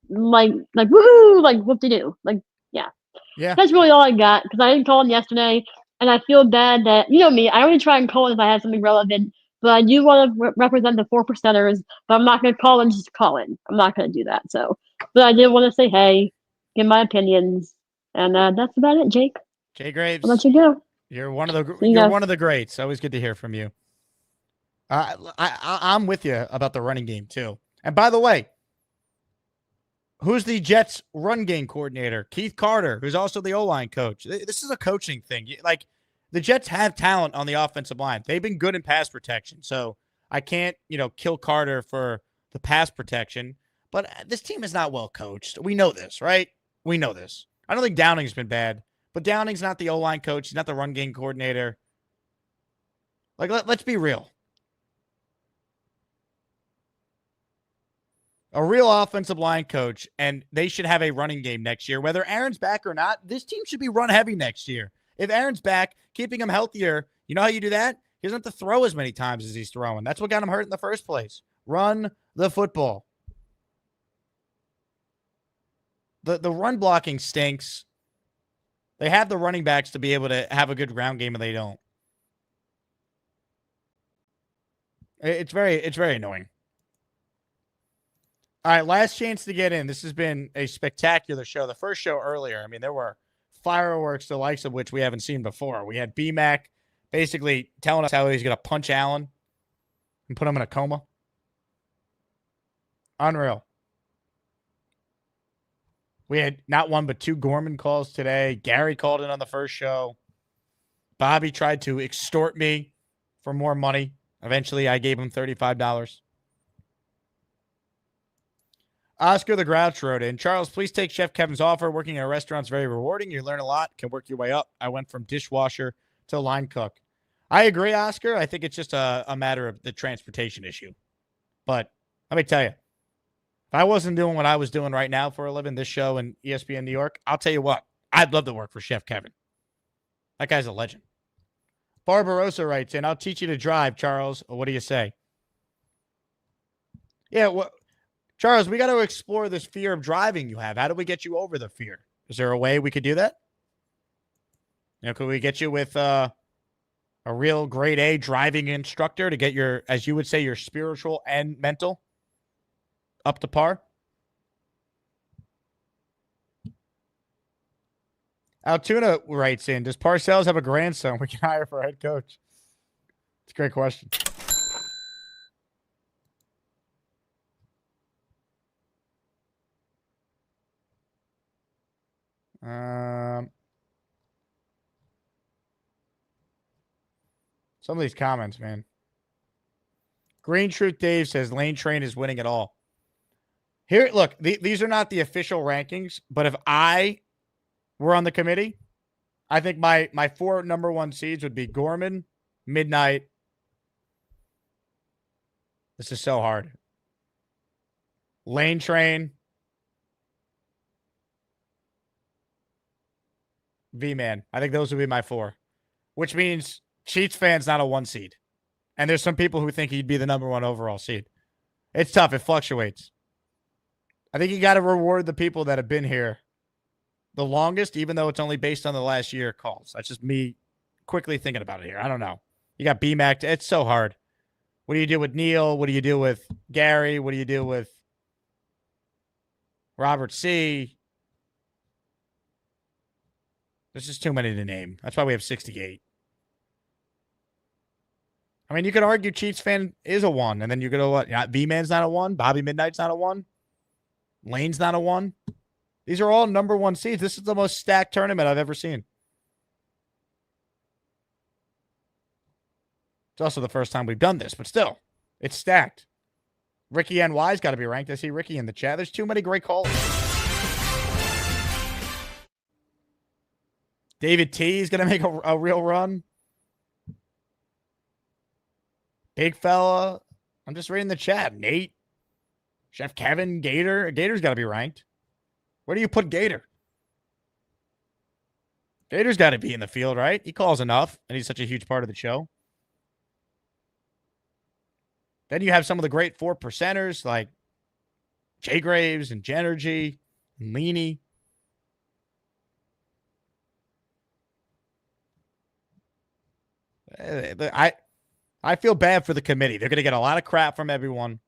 woohoo, like whoop-de-doo. Like, yeah. That's really all I got because I didn't call him yesterday. And I feel bad that, you know me, I only try and call if I have something relevant, but I do want to represent the 4%ers, but I'm not going to call in just to call in. I'm not going to do that. So, but I did want to say, hey, give my opinions. And that's about it, Jake.
Jay Graves.
I'll let you go.
You're one of the greats. Always good to hear from you. I'm with you about the running game, too. And by the way, who's the Jets run game coordinator? Keith Carter, who's also the O-line coach. This is a coaching thing. Like, the Jets have talent on the offensive line. They've been good in pass protection. So I can't, kill Carter for the pass protection. But this team is not well coached. We know this, right? We know this. I don't think Downing's been bad. But Downing's not the O-line coach. He's not the run game coordinator. Like, let's be real. A real offensive line coach, and they should have a running game next year. Whether Aaron's back or not, this team should be run heavy next year. If Aaron's back, keeping him healthier, you know how you do that? He doesn't have to throw as many times as he's throwing. That's what got him hurt in the first place. Run the football. The run blocking stinks. They have the running backs to be able to have a good ground game, and they don't. It's very annoying. All right, last chance to get in. This has been a spectacular show. The first show earlier, I mean, there were fireworks, the likes of which we haven't seen before. We had B-Mac basically telling us how he's going to punch Allen and put him in a coma. Unreal. We had not one but two Gorman calls today. Gary called in on the first show. Bobby tried to extort me for more money. Eventually, I gave him $35. Oscar the Grouch wrote in, Charles, please take Chef Kevin's offer. Working in a restaurant is very rewarding. You learn a lot, can work your way up. I went from dishwasher to line cook. I agree, Oscar. I think it's just a matter of the transportation issue. But let me tell you, if I wasn't doing what I was doing right now for a living, this show and ESPN New York, I'll tell you what, I'd love to work for Chef Kevin. That guy's a legend. Barbarossa writes in, I'll teach you to drive, Charles. What do you say? Yeah, well, Charles, we got to explore this fear of driving you have. How do we get you over the fear? Is there a way we could do that? Could we get you with a real grade A driving instructor to get your, as you would say, your spiritual and mental up to par? Altoona writes in, does Parcells have a grandson we can hire for a head coach? It's a great question. Some of these comments, man. Green Truth Dave says Lane Train is winning it all. Here, look, these are not the official rankings, but if I were on the committee, I think my 4 number 1 seeds would be Gorman, Midnight. This is so hard. Lane Train, V-Man. I think those would be my 4, which means Cheats fan's not a 1 seed. And there's some people who think he'd be the number 1 overall seed. It's tough. It fluctuates. I think you got to reward the people that have been here the longest, even though it's only based on the last year calls. That's just me quickly thinking about it here. I don't know. You got BMAC. It's so hard. What do you do with Neil? What do you do with Gary? What do you do with Robert C? There's just too many to name. That's why we have 68. I mean, you could argue Chiefs fan is a 1, and then you could go, what? V-Man's not a 1. Bobby Midnight's not a 1. Lane's not a 1. These are all number 1 seeds. This is the most stacked tournament I've ever seen. It's also the first time we've done this, but still, it's stacked. Ricky NY's got to be ranked. I see Ricky in the chat. There's too many great callers. David T is going to make a real run. Big fella. I'm just reading the chat. Nate. Chef Kevin. Gator. Gator's got to be ranked. Where do you put Gator? Gator's got to be in the field, right? He calls enough, and he's such a huge part of the show. Then you have some of the great 4%ers like Jay Graves and Genergy and Leany. I feel bad for the committee. They're going to get a lot of crap from everyone.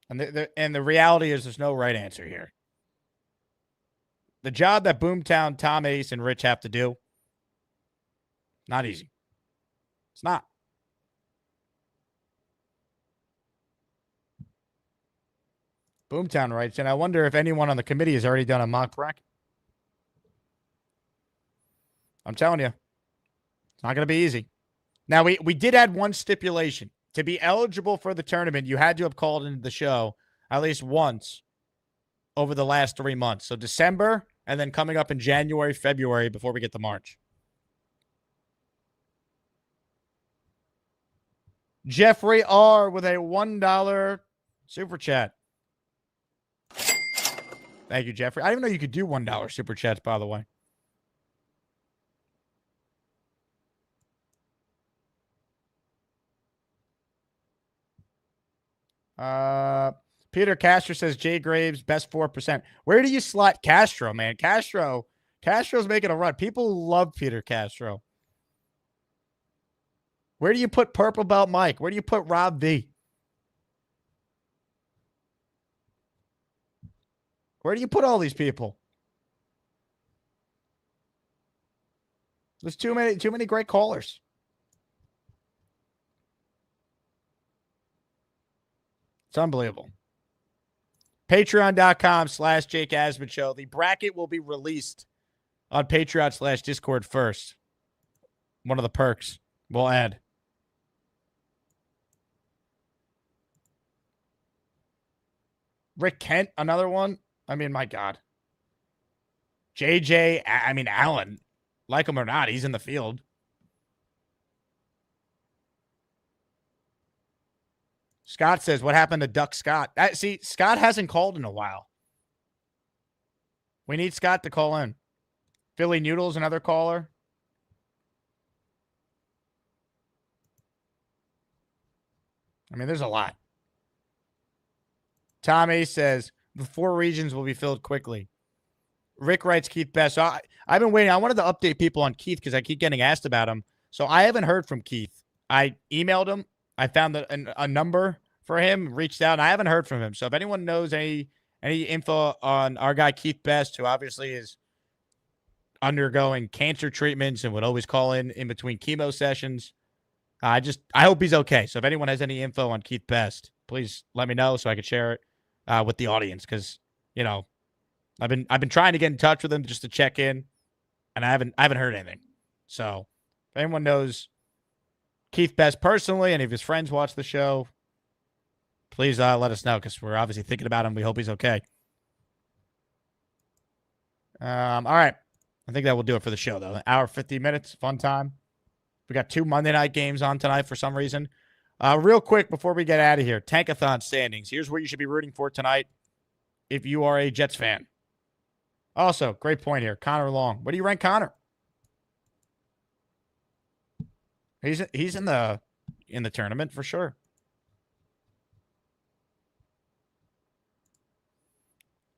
And the reality is there's no right answer here. The job that Boomtown, Tom Ace, and Rich have to do, not easy. It's not. Boomtown writes, and I wonder if anyone on the committee has already done a mock bracket. I'm telling you, it's not going to be easy. Now, we did add one stipulation. To be eligible for the tournament, you had to have called into the show at least once over the last 3 months. So December, and then coming up in January, February, before we get to March. Jeffrey R. with a $1 super chat. Thank you, Jeffrey. I didn't even know you could do $1 super chats, by the way. Peter Castro says Jay Graves, best 4%. Where do you slot Castro, man? Castro's making a run. People love Peter Castro. Where do you put Purple Belt Mike? Where do you put Rob V? Where do you put all these people? There's too many great callers. It's unbelievable. Patreon.com/Jake Asman Show. The bracket will be released on Patreon/Discord first. One of the perks we'll add. Rick Kent, another one. I mean, my God. JJ, Allen, like him or not, he's in the field. Scott says, what happened to Duck Scott? See, Scott hasn't called in a while. We need Scott to call in. Philly Noodles, another caller. I mean, there's a lot. Tommy says the 4 regions will be filled quickly. Rick writes Keith Best. So I've been waiting. I wanted to update people on Keith because I keep getting asked about him. So I haven't heard from Keith. I emailed him. I found a number for him, reached out, and I haven't heard from him. So if anyone knows any info on our guy Keith Best, who obviously is undergoing cancer treatments and would always call in between chemo sessions, I hope he's okay. So if anyone has any info on Keith Best, please let me know so I could share it with the audience, because I've been trying to get in touch with him just to check in, and I haven't heard anything. So if anyone knows Keith Best personally, any of his friends watch the show, please let us know, because we're obviously thinking about him. We hope he's okay. All right. I think that will do it for the show, though. An hour, 50 minutes. Fun time. We got 2 Monday night games on tonight for some reason. Real quick before we get out of here, Tankathon standings. Here's where you should be rooting for tonight if you are a Jets fan. Also, great point here. Connor Long. Where do you rank Connor? He's in the tournament for sure.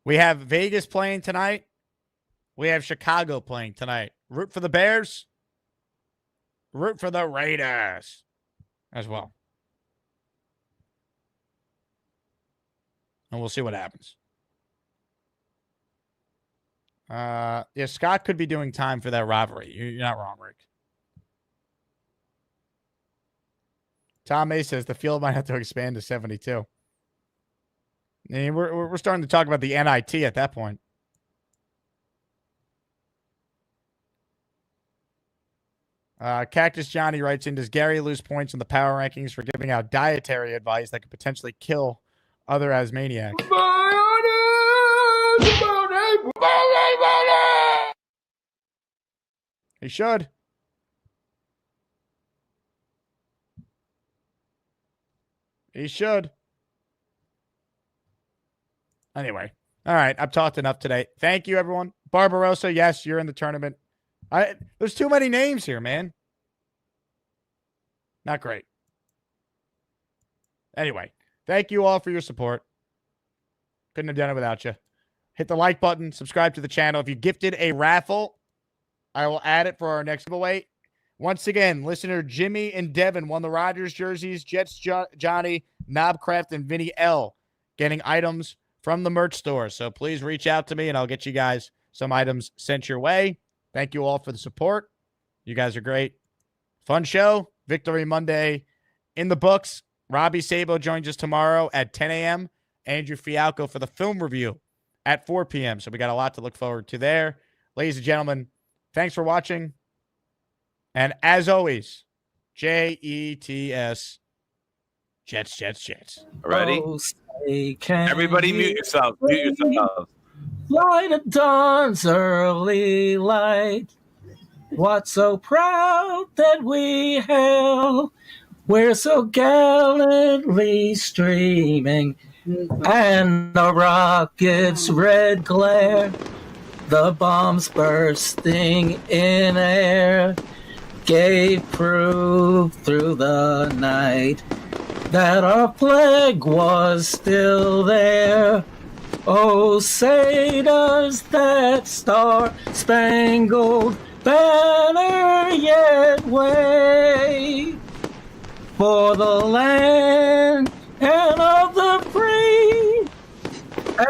We have Vegas playing tonight. We have Chicago playing tonight. Root for the Bears. Root for the Raiders as well. And we'll see what happens. Yeah, Scott could be doing time for that rivalry. You're not wrong, Rick. Tom May says the field might have to expand to 72. I mean, we're starting to talk about the NIT at that point. Cactus Johnny writes in, does Gary lose points in the power rankings for giving out dietary advice that could potentially kill other Asmaniacs? He should. He should. Anyway. All right. I've talked enough today. Thank you, everyone. Barbarossa, yes, you're in the tournament. There's too many names here, man. Not great. Anyway, thank you all for your support. Couldn't have done it without you. Hit the like button. Subscribe to the channel. If you gifted a raffle, I will add it for our next giveaway. Once again, listener Jimmy and Devin won the Rodgers jerseys. Jets Johnny, Knobcraft, and Vinny L getting items from the merch store. So please reach out to me, and I'll get you guys some items sent your way. Thank you all for the support. You guys are great. Fun show. Victory Monday in the books. Robbie Sabo joins us tomorrow at 10 a.m. Andrew Fialco for the film review at 4 p.m. So we got a lot to look forward to there. Ladies and gentlemen, thanks for watching. And as always, Jets. Jets, Jets, Jets.
Ready? Everybody mute yourself. Mute yourself.
Light of dawn's early light. What so proud that we hail? We're so gallantly streaming, and the rocket's red glare, the bombs bursting in air, gave proof through the night that our flag was still there. Oh, say does that star-spangled banner yet wave for the land and of the free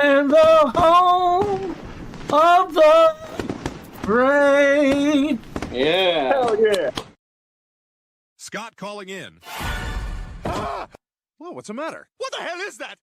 and the home of the brave.
Yeah.
Hell yeah.
Scott calling in. Whoa, what's the matter?
What the hell is that?